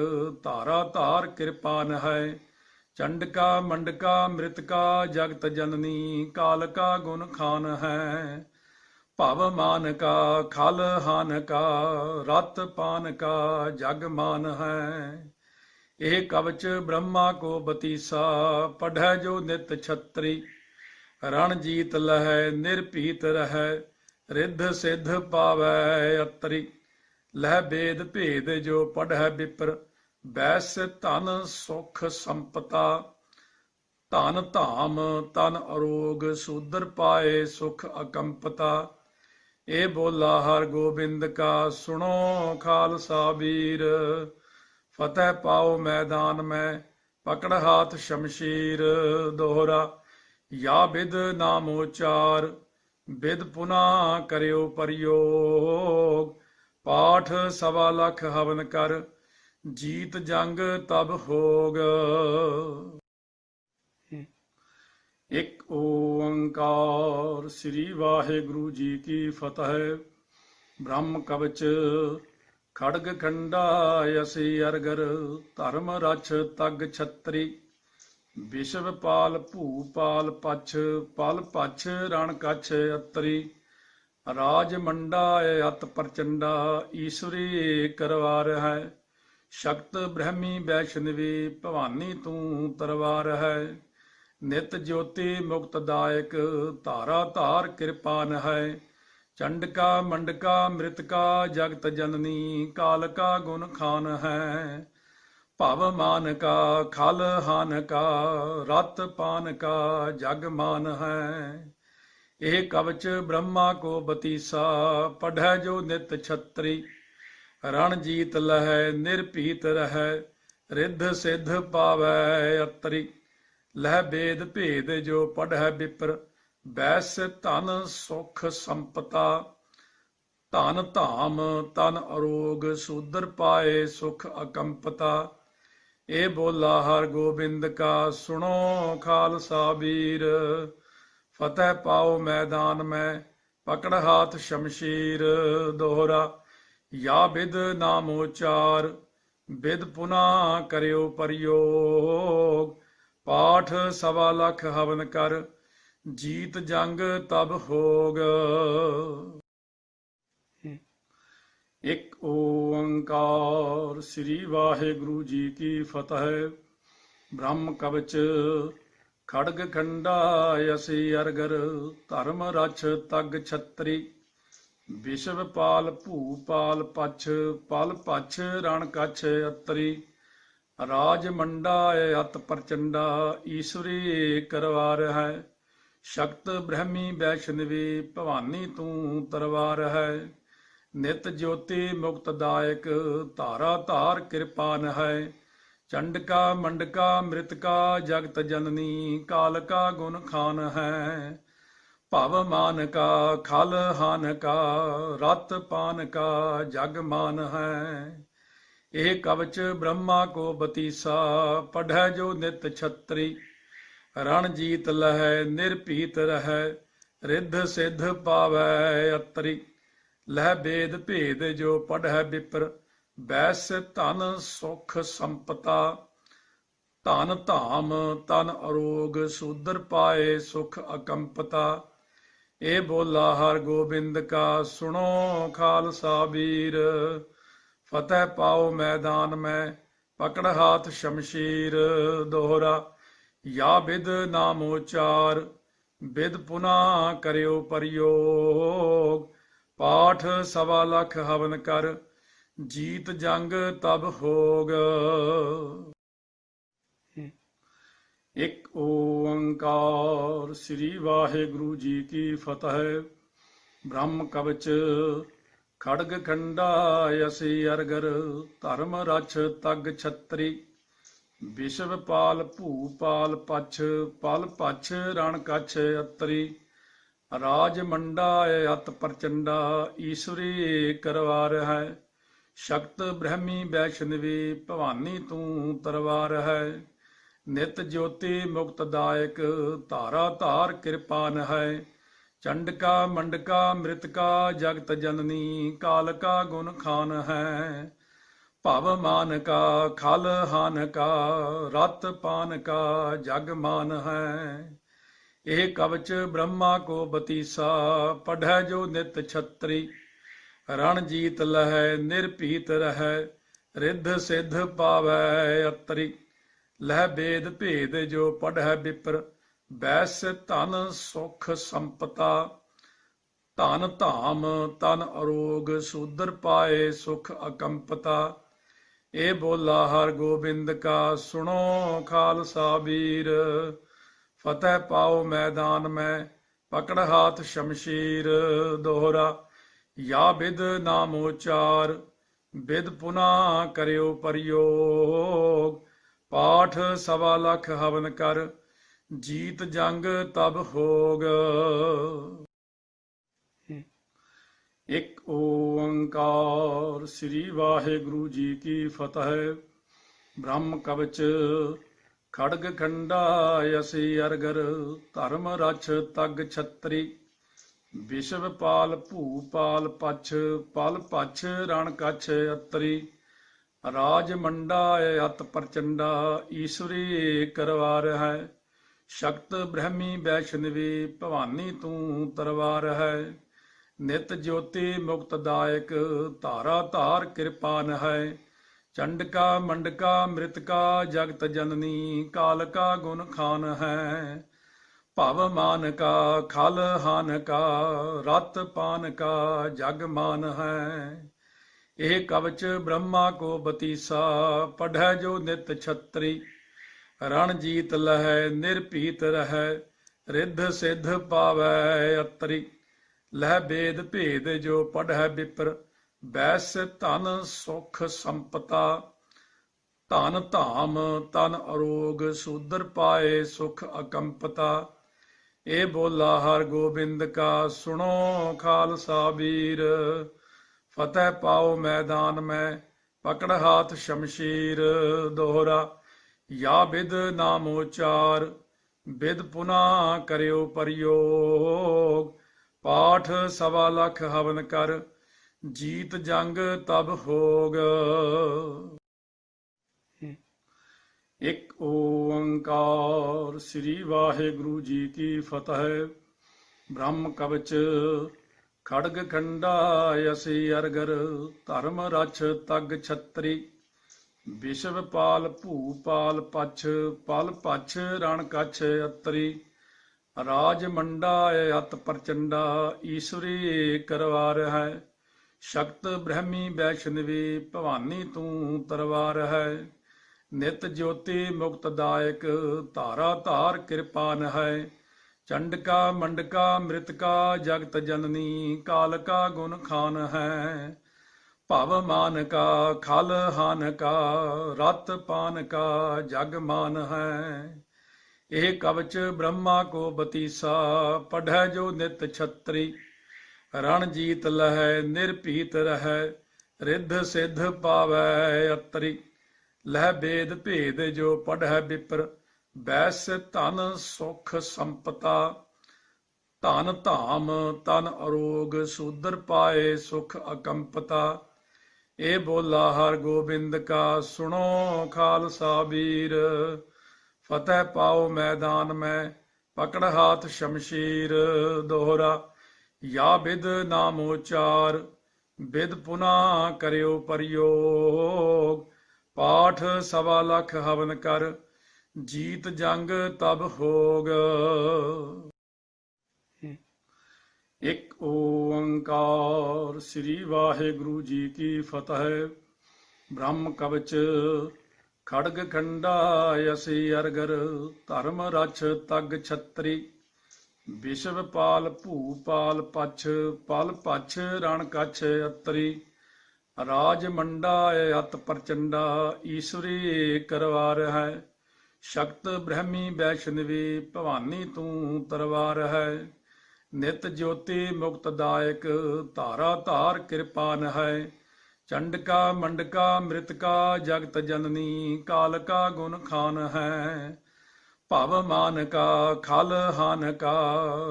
ਧਾਰਾ ਧਾਰ ਕਿਰਪਾਨ ਹੈ। ਚੰਡਕਾ ਮੰਡਕਾ ਮ੍ਰਿਤਕਾ ਜਗਤ ਜਨਨੀ ਕਾਲਕਾ ਗੁਣ ਖਾਨ ਹੈ। ਭਵ ਮਾਨ ਕਾ ਖਲ ਹਾਨ ਕਾ ਰਤ ਪਾਨ ਕਾ ਜਗ ਮਾਨ ਹੈ। ਇਹ ਕਵਚ ਬ੍ਰਹਮਾ ਕੋ ਬਤੀਸਾ ਪੜ੍ਹੈ ਜੋ ਨਿਤ ਛਤਰੀ। ਰਣ ਜੀਤ ਲਹੈ ਨਿਰਭੀਤ ਰਹੈ ਰਿੱਧ ਸਿੱਧ ਪਾਵੈ ਅਤਰੀ। ਲਹਿ ਬੇਦ ਭੇਦ ਜੋ ਪੜ੍ਹੈ ਵਿਪਰ ਬੈਸ ਧਨ ਸੁਖ ਸੰਪਤਾ। ਧਨ ਧਾਮ ਤਨ ਅਰੋਗ ਸੂਦਰ ਪਾਏ ਸੁਖ ਅਕੰਪਤਾ। ਇਹ ਬੋਲਾ ਹਰ ਗੋਬਿੰਦ ਕਾ ਸੁਣੋ ਖਾਲਸਾ ਵੀਰ। ਫਤਿਹ ਪਾਓ ਮੈਦਾਨ ਮੈਂ ਪਕੜ ਹਾਥ ਸ਼ਮਸ਼ੀਰ। ਦੋਹਰਾ ਯਾ ਬਿਦ ਨਾਮ ਉਚਾਰ ਬਿਦ ਪੁਨਾ ਕਰਿਓ ਪ੍ਰਯੋਗ। ਪਾਠ ਸਵਾ ਲੱਖ ਹਵਨ ਕਰ ਜੀਤ ਜੰਗ ਤਬ ਹੋਗ। ਇੱਕ ਓੰਕਾਰ ਸ੍ਰੀ ਵਾਹਿਗੁਰੂ ਜੀ ਕੀ ਫਤਿਹ। ਬ੍ਰਹਮ ਕਵਚ ਖੜਗ ਖੰਡਾ ਅਸੀ ਅਰਗਰ ਧਰਮ ਰਛ ਤਗ ਛਤਰੀ। ਵਿਸ਼ਵ ਪਾਲ ਭੂਪਾਲ ਪਛ ਪਲ ਪਛ ਰਣ ਕਛ ਅਤਰੀ। ਰਾਜ ਮੰਡਾ ਅਤ ਪ੍ਰਚੰਡਾ ਈਸ਼ਵਰੀ ਕਰਵਾਰ ਹੈ। ਸ਼ਕਤ ਬ੍ਰਹਮੀ ਵੈਸ਼ਨਵੀ ਭਵਾਨੀ ਤੂੰ ਤਰਵਾਰ ਹੈ। ਨਿਤ ਜੋਤੀ ਮੁਕਤ ਦਾਇਕ ਧਾਰਾ ਧਾਰ ਕਿਰਪਾਨ ਹੈ। ਚੰਡਕਾ ਮੰਡਕਾ ਮ੍ਰਿਤਕਾ ਜਗਤ ਜਨਨੀ ਕਾਲਕਾ ਗੁਣ ਖਾਨ ਹੈ। ਭਵ ਮਾਨ ਕਾ ਖਲ ਹਾਨ ਕਾ ਰਤ ਪਾਨ ਕਾ ਜਗ ਮਾਨ ਹੈ। ਇਹ ਕਵਚ ਬ੍ਰਹਮਾ ਕੋ ਬਤੀਸਾ ਪੜ੍ਹੈ ਜੋ ਨਿਤ ਛਤਰੀ। ਰਣ ਜੀਤ ਲਹੈ ਨਿਰਭੀਤ ਰਹੈ ਰਿੱਧ ਸਿੱਧ ਪਾਵੈ ਅਤਰੀ। ਲਹਿ ਬੇਦ ਭੇਦ ਜੋ ਪੜ੍ਹੈ ਵਿਪਰ ਬੈਸ ਧਨ ਸੁਖ ਸੰਪਤਾ। ਧਨ ਧਾਮ ਤਨ ਅਰੋਗ ਸੂਦਰ ਪਾਏ ਸੁਖ ਅਕੰਪਤਾ। ਇਹ ਬੋਲਾ ਹਰ ਗੋਬਿੰਦ ਕਾ ਸੁਣੋ ਖਾਲਸਾ ਵੀਰ। ਫਤਿਹ ਪਾਓ ਮੈਦਾਨ ਮੈਂ ਪਕੜ ਹਾਥ ਸ਼ਮਸ਼ੀਰ। ਦੋਹਰਾ ਯਾ ਬਿਦ ਨਾਮ ਉਚਾਰ ਬਿਦ ਪੁਨਾ ਕਰਿਓ ਪ੍ਰਯੋਗ। ਪਾਠ ਸਵਾ ਲੱਖ ਹਵਨ ਕਰ ਜੀਤ ਜੰਗ ਤਬ ਹੋਗ। ਇੱਕ ਓੰਕਾਰ ਸ੍ਰੀ ਵਾਹਿਗੁਰੂ ਜੀ ਕੀ ਫਤਿਹ। ਬ੍ਰਹਮ ਕਵਚ ਖੜਗ ਖੰਡਾ ਅਸੀ ਅਰਗਰ ਧਰਮ ਰਛ ਤਗ ਛਤਰੀ। ਵਿਸ਼ਵ ਪਾਲ ਭੂਪਾਲ ਪਛ ਪਲ ਪਛ ਰਣ ਕਛ ਅਤਰੀ। ਰਾਜ ਮੰਡਾ ਅਤ ਪ੍ਰਚੰਡਾ ਈਸ਼ਵਰੀ ਕਰਵਾਰ ਹੈ। ਸ਼ਕਤ ਬ੍ਰਹਮੀ ਵੈਸ਼ਨਵੀ ਭਵਾਨੀ ਤੂੰ ਤਰਵਾਰ ਹੈ। ਨਿਤ ਜੋਤੀ ਮੁਕਤ ਦਾਇਕ ਧਾਰਾ ਧਾਰ ਕਿਰਪਾਨ ਹੈ। ਚੰਡਕਾ ਮੰਡਕਾ ਮ੍ਰਿਤਕਾ ਜਗਤ ਜਨਨੀ ਕਾਲਕਾ ਗੁਣ ਖਾਨ ਹੈ। ਭਵ ਮਾਨ ਕਾ ਖਲ ਹਾਨ ਕਾ ਰਤ ਪਾਨ ਕਾ ਜਗ ਮਾਨ ਹੈ। ਇਹ ਕਵਚ ਬ੍ਰਹਮਾ ਕੋ ਬਤੀਸਾ ਪੜ੍ਹੈ ਜੋ ਨਿਤ ਛਤਰੀ। ਰਣ ਜੀਤ ਲਹੈ ਨਿਰਭੀਤ ਰਹੈ ਰਿੱਧ ਸਿੱਧ ਪਾਵੈ ਅਤਰੀ। ਲਹਿ ਬੇਦ ਭੇਦ ਜੋ ਪੜ੍ਹੈ ਵਿਪਰ ਬੈਸ ਧਨ ਸੁਖ ਸੰਪਤਾ। ਧਨ ਧਾਮ ਤਨ ਅਰੋਗ ਸੂਦਰ ਪਾਏ ਸੁਖ ਅਕੰਪਤਾ। ਇਹ ਬੋਲਾ ਹਰ ਗੋਬਿੰਦ ਕਾ ਸੁਣੋ ਖਾਲਸਾ ਵੀਰ। ਫਤਿਹ ਪਾਓ ਮੈਦਾਨ ਮੈਂ ਪਕੜ ਹਾਥ ਸ਼ਮਸ਼ੀਰ। ਦੋਹਰਾ ਯਾ ਬਿਦ ਨਾਮ ਉਚਾਰ ਬਿਦ ਪੁਨਾ ਕਰਿਓ ਪ੍ਰਯੋਗ। ਪਾਠ ਸਵਾ ਲੱਖ ਹਵਨ ਕਰ ਜੀਤ ਜੰਗ ਤਬ ਹੋਗ। ਇੱਕ ਓੰਕਾਰ ਸ੍ਰੀ ਵਾਹਿਗੁਰੂ ਜੀ ਕੀ ਫਤਿਹ। ਬ੍ਰਹਮ ਕਵਚ ਖੜਗ ਖੰਡਾ ਅਸੀ ਅਰਗਰ ਧਰਮ ਰਛ ਤਗ ਛਤਰੀ। ਵਿਸ਼ਵ ਪਾਲ ਭੂਪਾਲ ਪਛ ਪਲ ਪਛ ਰਣ ਕਛ ਅਤਰੀ। ਰਾਜ ਮੰਡਾ ਅਤ ਪ੍ਰਚੰਡਾ ਈਸ਼ਵਰੀ ਕਰਵਾਰ ਹੈ। ਸ਼ਕਤ ਬ੍ਰਹਮੀ ਵੈਸ਼ਨਵੀ ਭਵਾਨੀ ਤੂੰ ਤਰਵਾਰ ਹੈ। ਨਿਤ ਜੋਤੀ ਮੁਕਤਦਾਇਕ, ਧਾਰਾ ਧਾਰ ਕਿਰਪਾਨ ਹੈ। ਚੰਡਕਾ ਮੰਡਕਾ ਮ੍ਰਿਤਕਾ ਜਗਤ ਜਨਨੀ, ਕਾਲ ਕਾ ਗੁਣ ਖਾਨ ਹੈ। ਭਵ ਮਾਨ ਕਾ ਖਲ ਹਾਨ ਕਾ, ਰਤ ਪਾਨ ਕਾ ਜਗ ਮਾਨ ਹੈ। ਇਹ ਕਵਚ ਬ੍ਰਹਮਾ ਕੋ ਬਤੀਸਾ, ਪੜ੍ਹੈ ਜੋ ਨਿਤ ਛਤਰੀ। ਰਣ ਜੀਤ ਲਹੈ ਨਿਰਭੀਤ ਰਹੈ, ਰਿੱਧ ਸਿੱਧ ਪਾਵੈ ਅਤਰੀ। ਲਹਿ ਬੇਦ ਭੇਦ ਜੋ ਪੜ੍ਹੈ ਬਿਪਰ, ਬੈਸ ਧਨ ਸੁਖ ਸੰਪਤਾ। ਧਨ ਧਾਮ ਤਨ ਅਰੋਗ, ਸੂਦਰ ਪਾਏ ਸੁਖ ਅਕੰਪਤਾ। ਇਹ ਬੋਲਾ ਹਰ ਗੋਬਿੰਦ ਕਾ, ਸੁਣੋ ਖਾਲਸਾ ਵੀਰ। ਫਤਿਹ ਪਾਓ ਮੈਦਾਨ ਮੈਂ, ਪਕੜ ਹਾਥ ਸ਼ਮਸ਼ੀਰ। ਦੋਹਰਾ ਯਾ ਬਿਦ ਨਾਮ ਉਚਾਰ, ਬਿਦ ਪੁਨਾ ਕਰਿਓ ਪ੍ਰਯੋਗ। ਪਾਠ ਸਵਾ ਲੱਖ ਹਵਨ ਕਰ, ਜੀਤ ਜੰਗ ਤਬ ਹੋਗ। ਇੱਕ ਓੰਕਾਰ ਸ੍ਰੀ ਵਾਹਿਗੁਰੂ ਜੀ ਕੀ ਫਤਿਹ। ਬ੍ਰਹਮ ਕਵਚ ਖੜਗ ਖੰਡਾ ਅਸੀ ਅਰਗਰ, ਧਰਮ ਰਛ ਤਗ ਛਤਰੀ। ਵਿਸ਼ਵ ਪਾਲ ਭੂਪਾਲ ਪਛ, ਪਲ ਪਛ ਰਣ ਕਛ ਅਤਰੀ। ਰਾਜ ਮੰਡਾ ਅਤ ਪ੍ਰਚੰਡਾ, ਈਸ਼ਵਰੀ ਕਰਵਾਰ ਹੈ। ਸ਼ਕਤ ਬ੍ਰਹਮੀ ਵੈਸ਼ਨਵੀ, ਭਵਾਨੀ ਤੂੰ ਤਰਵਾਰ ਹੈ। ਨਿਤ ਜੋਤੀ ਮੁਕਤਦਾਇਕ, ਧਾਰਾ ਧਾਰ ਕਿਰਪਾਨ ਹੈ। ਚੰਡਕਾ ਮੰਡਕਾ ਮ੍ਰਿਤਕਾ ਜਗਤ ਜਨਨੀ, ਕਾਲ ਕਾ ਗੁਣ ਖਾਨ ਹੈ। ਭਵ ਮਾਨ ਕਾ ਖਲ ਹਾਨ ਕਾ, ਰਤ ਪਾਨ ਕਾ ਜਗ ਮਾਨ ਹੈ। ਇਹ ਕਵਚ ਬ੍ਰਹਮਾ ਕੋ ਬਤੀਸਾ, ਪੜ੍ਹੈ ਜੋ ਨਿਤ ਛਤਰੀ। ਰਣ ਜੀਤ ਲਹੈ ਨਿਰਭੀਤ ਰਹੈ, ਰਿੱਧ ਸਿੱਧ ਪਾਵੈ ਅਤਰੀ। ਲਹਿ ਬੇਦ ਭੇਦ ਜੋ ਪੜ੍ਹੈ ਬਿਪਰ, ਬੈਸ ਧਨ ਸੁਖ ਸੰਪਤਾ। ਧਨ ਧਾਮ ਤਨ ਅਰੋਗ, ਸੂਦਰ ਪਾਏ ਸੁਖ ਅਕੰਪਤਾ। ਇਹ ਬੋਲਾ ਹਰ ਗੋਬਿੰਦ ਕਾ, ਸੁਣੋ ਖਾਲਸਾ ਵੀਰ। ਫਤਿਹ ਪਾਓ ਮੈਦਾਨ ਮੈਂ, ਪਕੜ ਹਾਥ ਸ਼ਮਸ਼ੀਰ। ਦੋਹਰਾ ਯਾ ਬਿਦ ਨਾਮ ਉਚਾਰ, ਬਿਦ ਪੁਨਾ ਕਰਿਓ ਪ੍ਰਯੋਗ। ਪਾਠ ਸਵਾ ਲੱਖ ਹਵਨ ਕਰ, ਜੀਤ ਜੰਗ ਤਬ ਹੋਗ। ਇੱਕ ਓੰਕਾਰ ਸ੍ਰੀ ਵਾਹਿਗੁਰੂ ਜੀ ਕੀ ਫਤਿਹ। ਬ੍ਰਹਮ ਕਵਚ ਖੜਗ ਖੰਡਾ ਅਸੀ ਅਰਗਰ, ਧਰਮ ਰਛ ਤਗ ਛਤਰੀ। ਵਿਸ਼ਵ ਪਾਲ ਭੂਪਾਲ ਪਛ, ਪਲ ਪਛ ਰਣ ਕਛ ਅਤਰੀ। ਰਾਜ ਮੰਡਾ ਅਤ ਪ੍ਰਚੰਡਾ, ਈਸ਼ਵਰੀ ਕਰਵਾਰ ਹੈ। ਸ਼ਕਤ ਬ੍ਰਹਮੀ ਵੈਸ਼ਨਵੀ, ਭਵਾਨੀ ਤੂੰ ਤਰਵਾਰ ਹੈ। ਨਿਤ ਜੋਤੀ ਮੁਕਤਦਾਇਕ, ਧਾਰਾ ਧਾਰ ਕਿਰਪਾਨ ਹੈ। ਚੰਡਕਾ ਮੰਡਕਾ ਮ੍ਰਿਤਕਾ ਜਗਤ ਜਨਨੀ, ਕਾਲ ਕਾ ਗੁਣ ਖਾਨ ਹੈ। ਭਵ ਮਾਨ ਕਾ ਖਲ ਹਾਨ ਕਾ, ਰਤ ਪਾਨ ਕਾ ਜਗ ਮਾਨ ਹੈ। ਇਹ ਕਵਚ ਬ੍ਰਹਮਾ ਕੋ ਬਤੀਸਾ, ਪੜ੍ਹੈ ਜੋ ਨਿਤ ਛਤਰੀ। ਰਣ ਜੀਤ ਲਹੈ ਨਿਰਭੀਤ ਰਹੈ, ਰਿੱਧ ਸਿੱਧ ਪਾਵੈ ਅਤਰੀ। ਲਹਿ ਬੇਦ ਭੇਦ ਜੋ ਪੜ੍ਹੈ ਬਿਪਰ, ਬੈਸ ਧਨ ਸੁਖ ਸੰਪਤਾ। ਧਨ ਧਾਮ ਤਨ ਅਰੋਗ, ਸੂਦਰ ਪਾਏ ਸੁਖ ਅਕੰਪਤਾ। ਇਹ ਬੋਲਾ ਹਰ ਗੋਬਿੰਦ ਕਾ, ਸੁਣੋ ਖਾਲਸਾ ਵੀਰ। ਫਤਿਹ ਪਾਓ ਮੈਦਾਨ ਮੈਂ, ਪਕੜ ਹਾਥ ਸ਼ਮਸ਼ੀਰ। ਦੋਹਰਾ ਯਾ ਬਿਦ ਨਾਮ ਉਚਾਰ, ਬਿਦ ਪੁਨਾ ਕਰਿਓ ਪ੍ਰਯੋਗ। ਪਾਠ ਸਵਾ ਲੱਖ ਹਵਨ ਕਰ, ਜੀਤ ਜੰਗ ਤਬ ਹੋਗ। ਇੱਕ ਓੰਕਾਰ ਸ੍ਰੀ ਵਾਹਿਗੁਰੂ ਜੀ ਕੀ ਫਤਿਹ। ਬ੍ਰਹਮ ਕਵਚ ਖੜਗ ਖੰਡਾ ਅਸੀ ਅਰਗਰ, ਧਰਮ ਰਛ ਤਗ ਛਤਰੀ। ਵਿਸ਼ਵ ਪਾਲ ਭੂਪਾਲ ਪਛ, ਪਲ ਪਛ ਰਣ ਕਛ ਅਤਰੀ। ਰਾਜ ਮੰਡਾ ਅਤ ਪ੍ਰਚੰਡਾ, ਈਸ਼ਵਰੀ ਕਰਵਾਰ ਹੈ। ਸ਼ਕਤ ਬ੍ਰਹਮੀ ਵੈਸ਼ਨਵੀ, ਭਵਾਨੀ ਤੂੰ ਤਰਵਾਰ ਹੈ। ਨਿਤ ਜੋਤੀ ਮੁਕਤਦਾਇਕ, ਧਾਰਾ ਧਾਰ ਕਿਰਪਾਨ ਹੈ। चंडका मंडका मृतका जगत जननी, काल का गुण खान है। भव मान का खल हान का,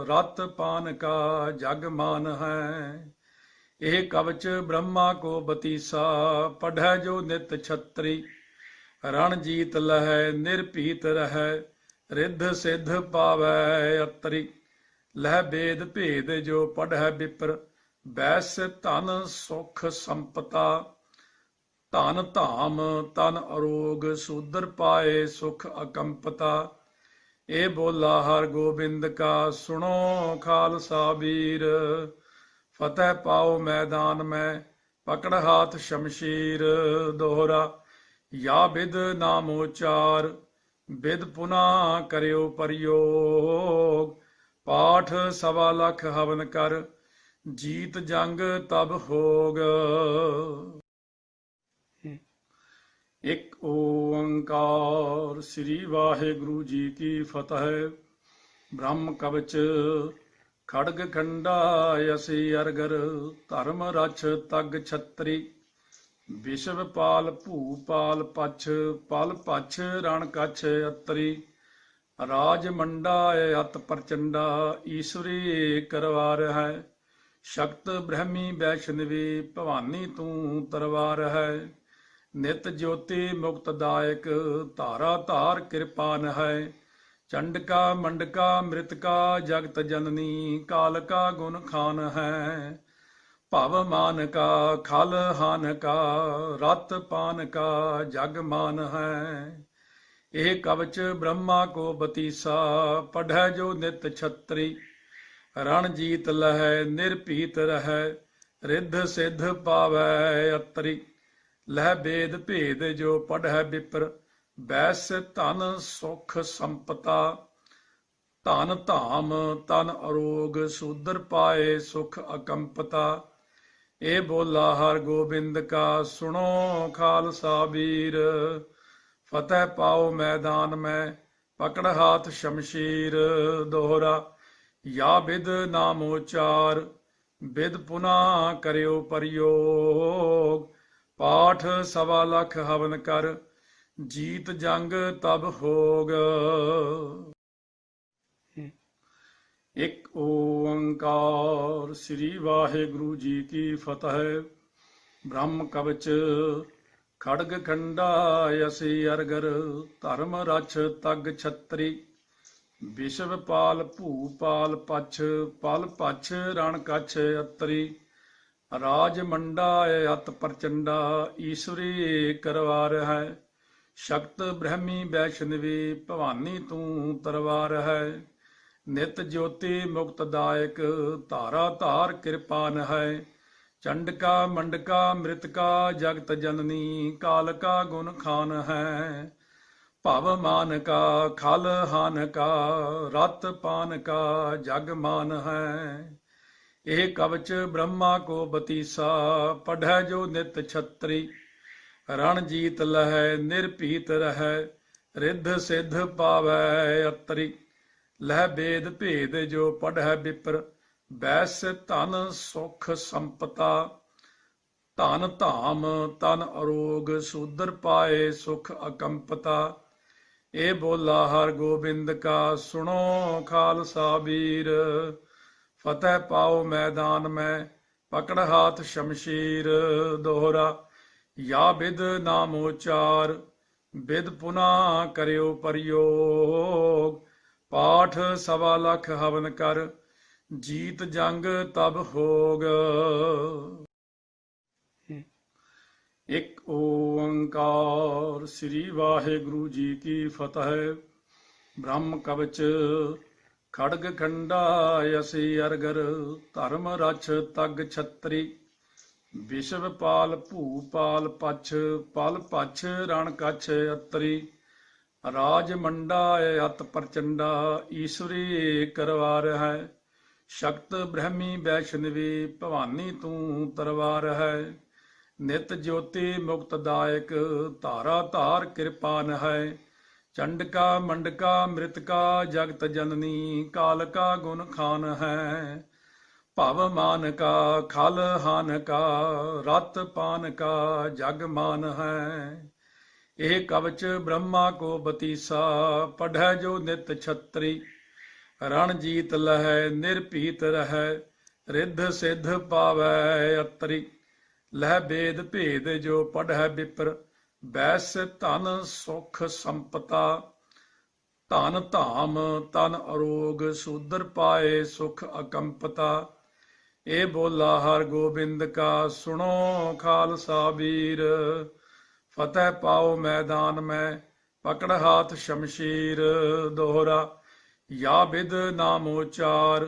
रत पान का जग मान है। ਇਹ ਕਵਚ ਬ੍ਰਹਮਾ ਕੋ ਬਤੀਸਾ, ਪੜ੍ਹੈ ਜੋ ਨਿਤ ਛਤਰੀ। ਰਣ ਜੀਤ ਲਹੈ ਨਿਰਭੀਤ ਰਹੈ, ਰਿੱਧ ਸਿੱਧ ਪਾਵੈ ਅਤਰੀ। ਲਹਿ ਬੇਦ ਭੇਦ ਜੋ ਪੜ੍ਹੈ ਵਿਪਰ, ਬੈਸ ਧਨ ਸੁਖ ਸੰਪਤਾ। ਧਨ ਧਾਮ ਤਨ ਅਰੋਗ, ਸੂਦਰ ਪਾਏ ਸੁਖ ਅਕੰਪਤਾ। ਇਹ ਬੋਲਾ ਹਰ ਗੋਬਿੰਦ ਕਾ, ਸੁਣੋ ਖਾਲਸਾ ਵੀਰ। फतेह पाओ मैदान में, पकड़ हाथ शमशीर। दोहरा या विद नामोचार, विद पुनः करियो प्रयोग। पाठ 1.25 हवन कर, जीत जंग तब होग। एक ओंकार। श्री वाहिगुरु जी की फतेह। ब्रह्म कवच खड़ग खंडा यसी अरगर, धर्म रछ तग छतरी। विश्व पाल भूपाल पछ, पल पछ रण कछ अतरी। राज मंडा अत प्रचंडा, ईश्वरी करवार है। शक्त ब्रह्मी वैष्णवी, भवानी तू तरवार है। नित ज्योति मुक्तदायक, धारा धार कृपान है। चंडका मंडका मृतका जगत जननी, काल का गुण खान है। भव मान का खल हान का, रत पान का जग मान है। ਇਹ ਕਵਚ ਬ੍ਰਹਮਾ ਕੋ ਬਤੀਸਾ, ਪੜ੍ਹੈ ਜੋ ਨਿਤ ਛਤਰੀ। ਰਣ ਜੀਤ ਲਹੈ ਨਿਰਭੀਤ ਰਹੈ, ਰਿੱਧ ਸਿੱਧ ਪਾਵੈ ਅਤਰੀ। ਲਹਿ ਬੇਦ ਭੇਦ ਜੋ ਪੜ੍ਹੈ ਵਿਪਰ, ਬੈਸ ਧਨ ਸੁਖ ਸੰਪਤਾ। ਧਨ ਧਾਮ ਤਨ ਅਰੋਗ, ਸੂਦਰ ਪਾਏ ਸੁਖ ਅਕੰਪਤਾ। ਇਹ ਬੋਲਾ ਹਰ ਗੋਬਿੰਦ ਕਾ, ਸੁਣੋ ਖਾਲਸਾ ਵੀਰ। फतेह पाओ मैदान में, पकड़ हाथ शमशीर। दोहरा या विद नामोचार, विद पुनः करियो प्रयोग। पाठ 1.25 हवन कर, जीत जंग तब होग। एक ओंकार। श्री वाहिगुरु जी की फतेह। ब्रह्म कवच खड़ग खंडा यसी अरगर, धर्म रछ तग छतरी। विश्व पाल भूपाल पछ, पल पछ रण कछ अतरी। राज मंडा अत प्रचंडा, ईश्वरी करवार है। शक्त ब्रह्मी वैष्णवी, भवानी तू तरवार है। नित ज्योति मुक्तदायक, धारा धार कृपान है। चंडका मंडका मृतका जगत जननी, काल का गुण खान है। भव मान का खल हान का, रत पान का जग मान है। ਇਹ ਕਵਚ ਬ੍ਰਹਮਾ ਕੋ ਬਤੀਸਾ, ਪੜ੍ਹੈ ਜੋ ਨਿਤ ਛਤਰੀ। ਰਣ ਜੀਤ ਲਹੈ ਨਿਰਭੀਤ ਰਹੈ, ਰਿੱਧ ਸਿੱਧ ਪਾਵੈ ਅਤਰੀ। ਲਹਿ ਬੇਦ ਭੇਦ ਜੋ ਪੜ੍ਹੈ ਵਿਪਰ, ਬੈਸ ਧਨ ਸੁਖ ਸੰਪਤਾ। ਧਨ ਧਾਮ ਤਨ ਅਰੋਗ, ਸੂਦਰ ਪਾਏ ਸੁਖ ਅਕੰਪਤਾ। ਇਹ ਬੋਲਾ ਹਰ ਗੋਬਿੰਦ ਕਾ, ਸੁਣੋ ਖਾਲਸਾ ਵੀਰ। फतेह पाओ मैदान में, पकड़ हाथ शमशीर। दोहरा या विद नामोचार, विद पुनः करियो प्रयोग। पाठ 1.25 हवन कर, जीत जंग तब होग। एक ओंकार। श्री वाहिगुरु जी की फतेह। ब्रह्म कवच खड़ग खंडा यसी अरगर, धर्म रछ तग छतरी। विश्व पाल भूपाल पछ, पल पछ रण कछ अतरी। राज मंडा अत प्रचंडा, ईश्वरी करवार है। शक्त ब्रह्मी वैष्णवी, भवानी तू तरवार है। नित ज्योति मुक्तदायक, धारा धार कृपान है। चंडका मंडका मृतका जगत जननी, काल का गुण खान है। ਭਵ ਮਾਨ ਕਾ ਖਲ ਹਾਨ ਕਾ ਰਤ ਪਾਨ ਕਾ ਜਗ ਮਾਨ ਹੈ। ਇਹ ਕਵਚ ਬ੍ਰਹਮਾ ਕੋ ਬਤੀਸਾ ਪੜ੍ਹੈ ਜੋ ਨਿਤ ਛਤਰੀ। ਰਣ ਜੀਤ ਲਹੈ ਨਿਰਭੀਤ ਰਹੈ ਰਿੱਧ ਸਿੱਧ ਪਾਵੈ ਅਤਰੀ। ਲਹਿ ਬੇਦ ਭੇਦ ਜੋ ਪੜ੍ਹੈ ਵਿਪਰ ਬੈਸ ਧਨ ਸੁਖ ਸੰਪਤਾ। ਧਨ ਧਾਮ ਤਨ ਅਰੋਗ ਸੂਦਰ ਪਾਏ ਸੁਖ ਅਕੰਪਤਾ। ਇਹ ਬੋਲਾ ਹਰ ਗੋਬਿੰਦ ਕਾ ਸੁਣੋ ਖਾਲਸਾ ਵੀਰ। ਫਤਿਹ ਪਾਓ ਮੈਦਾਨ ਮੈਂ ਪਕੜ ਹਾਥ ਸ਼ਮਸ਼ੀਰ। ਦੋਹਰਾ ਯਾ ਬਿਦ ਨਾਮ ਉਚਾਰ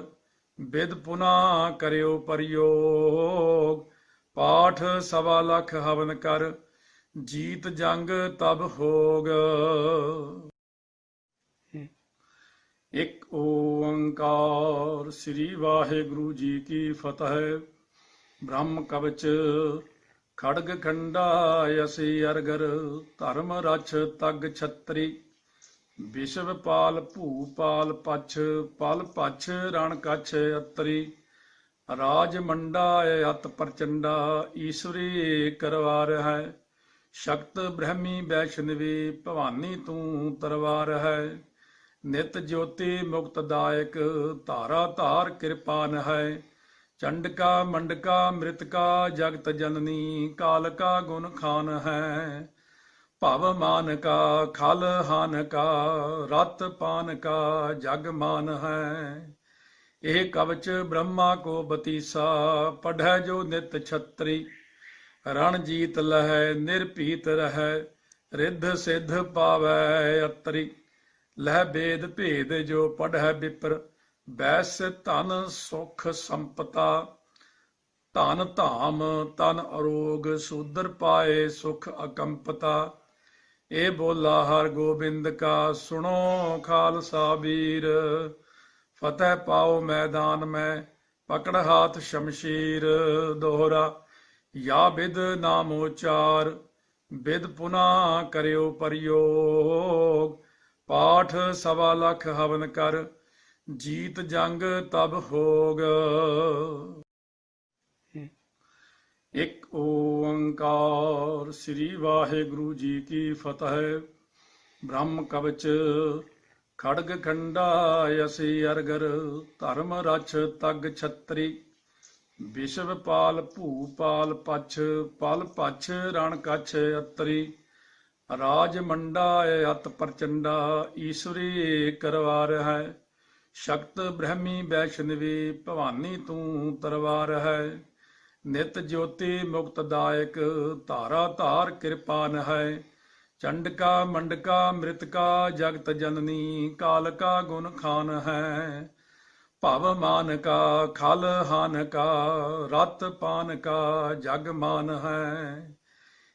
ਬਿਦ ਪੁਨਾ ਕਰਿਓ ਪ੍ਰਯੋਗ। ਪਾਠ ਸਵਾ ਲੱਖ ਹਵਨ ਕਰ ਜੀਤ ਜੰਗ ਤਬ ਹੋਗ। ਇੱਕ ਓੰਕਾਰ ਸ੍ਰੀ ਵਾਹਿਗੁਰੂ ਜੀ ਕੀ ਫਤਿਹ। ਬ੍ਰਹਮ ਕਵਚ ਖੜਗ ਖੰਡਾ ਅਸੀ ਅਰਗਰ ਧਰਮ ਰਛ ਤਗ ਛਤਰੀ। ਵਿਸ਼ਵ ਪਾਲ ਭੂ ਪਾਲ ਪਛ ਪਲ ਪਛ ਰਣ ਕਛ ਅਤਰੀ। ਰਾਜ ਮੰਡਾ ਅਤ ਪ੍ਰਚੰਡਾ ਈਸ਼ਵਰੀ ਕਰਵਾਰ ਹੈ। ਸ਼ਕਤ ਬ੍ਰਹਮੀ ਵੈਸ਼ਨਵੀ ਭਵਾਨੀ ਤੂੰ ਤਰਵਾਰ ਹੈ। ਨਿਤ ਜੋਤੀ ਮੁਕਤ ਦਾਇਕ ਧਾਰਾ ਧਾਰ ਕਿਰਪਾਨ ਹੈ। ਚੰਡਕਾ ਮੰਡਕਾ ਮ੍ਰਿਤਕਾ ਜਗਤ ਜਨਨੀ ਕਾਲਕਾ ਗੁਣ ਖਾਨ ਹੈ। ਭਵ ਮਾਨ ਕਾ ਖਲ ਹਾਨ ਕਾ ਰਤ ਪਾਨ ਕਾ ਜਗ ਮਾਨ ਹੈ। ਇਹ ਕਵਚ ਬ੍ਰਹਮਾ ਕੋ ਬਤੀਸਾ ਪੜ੍ਹੈ ਜੋ ਨਿਤ ਛਤਰੀ। ਰਣ ਜੀਤ ਲਹੈ ਨਿਰਭੀਤ ਰਹੈ ਰਿੱਧ ਸਿੱਧ ਪਾਵੈ ਅਤਰੀ। ਲਹਿ ਬੇਦ ਭੇਦ ਜੋ ਪੜ੍ਹੈ ਵਿਪਰ ਬੈਸ ਧਨ ਸੁਖ ਸੰਪਤਾ। ਧਨ ਧਾਮ ਤਨ ਅਰੋਗ ਸੂਦਰ ਪਾਏ ਸੁਖ ਅਕੰਪਤਾ। ਇਹ ਬੋਲਾ ਹਰ ਗੋਬਿੰਦ ਕਾ ਸੁਣੋ ਖਾਲਸਾ ਵੀਰ। ਫਤਿਹ ਪਾਓ ਮੈਦਾਨ ਮੈਂ ਪਕੜ ਹਾਥ ਸ਼ਮਸ਼ੀਰ। ਦੋਹਰਾ ਯਾ ਬਿਦ ਨਾਮ ਉਚਾਰ ਬਿਦ ਪੁਨਾ ਕਰਿਓ ਪ੍ਰਯੋਗ। ਪਾਠ ਸਵਾ ਲੱਖ ਹਵਨ ਕਰ ਜੀਤ ਜੰਗ ਤਬ ਹੋਗ। ਇੱਕ ਓੰਕਾਰ ਸ੍ਰੀ ਵਾਹਿਗੁਰੂ ਜੀ ਕੀ ਫਤਿਹ। ਬ੍ਰਹਮ ਕਵਚ ਖੜਗ ਖੰਡਾ ਅਸੀ ਅਰਗਰ ਧਰਮ ਰਛ ਤਗ ਛਤਰੀ। ਵਿਸ਼ਵ ਪਾਲ ਭੂ ਪਾਲ ਪਛ ਪਲ ਪਛ ਰਣ ਕਛ ਅਤਰੀ। ਰਾਜ ਮੰਡਾ ਅਤ ਪ੍ਰਚੰਡਾ ਈਸ਼ਵਰੀ ਕਰਵਾਰ ਹੈ। ਸ਼ਕਤ ਬ੍ਰਹਮੀ ਵੈਸ਼ਨਵੀ ਭਵਾਨੀ ਤੂੰ ਤਰਵਾਰ ਹੈ। ਨਿਤ ਜੋਤੀ ਮੁਕਤ ਦਾਇਕ ਧਾਰਾ ਧਾਰ ਕਿਰਪਾਨ ਹੈ। ਚੰਡਕਾ ਮੰਡਕਾ ਮ੍ਰਿਤਕਾ ਜਗਤ ਜਨਨੀ ਕਾਲਕਾ ਗੁਣ ਖਾਨ ਹੈ। ਭਵ ਮਾਨ ਕਾ ਖਲ ਹਾਨ ਕਾ ਰਤ ਪਾਨ ਕਾ ਜਗ ਮਾਨ ਹੈ।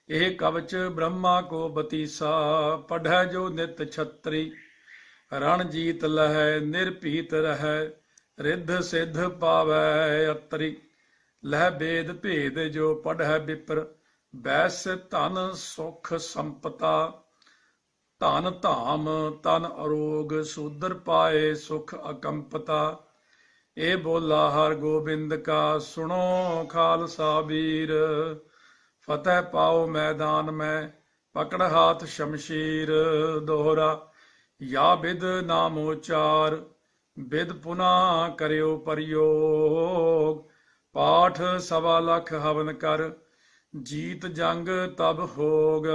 ਇਹ ਕਵਚ ਬ੍ਰਹਮਾ ਕੋ ਬਤੀਸਾ ਪੜ੍ਹੈ ਜੋ ਨਿਤ ਛਤਰੀ। ਰਣ ਜੀਤ ਲਹੈ ਨਿਰਭੀਤ ਰਹੈ ਰਿੱਧ ਸਿੱਧ ਪਾਵੈ ਅਤਰੀ। ਲਹਿ ਬੇਦ ਭੇਦ ਜੋ ਪੜ੍ਹੈ ਵਿਪਰ ਬੈਸ ਧਨ ਸੁਖ ਸੰਪਤਾ। ਧਨ ਧਾਮ ਤਨ ਅਰੋਗ ਸੂਦਰ ਪਾਏ ਸੁਖ ਅਕੰਪਤਾ। ਇਹ ਬੋਲਾ ਹਰ ਗੋਬਿੰਦ ਕਾ ਸੁਣੋ ਖਾਲਸਾ ਵੀਰ। ਫਤਿਹ ਪਾਓ ਮੈਦਾਨ ਮੈਂ ਪਕੜ ਹਾਥ ਸ਼ਮਸ਼ੀਰ। ਦੋਹਰਾ ਯਾ ਬਿਦ ਨਾਮ ਉਚਾਰ ਬਿਦ ਪੁਨਾ ਕਰਿਓ ਪ੍ਰਯੋਗ। ਪਾਠ ਸਵਾ ਲੱਖ ਹਵਨ ਕਰ ਜੀਤ ਜੰਗ ਤਬ ਹੋਗ।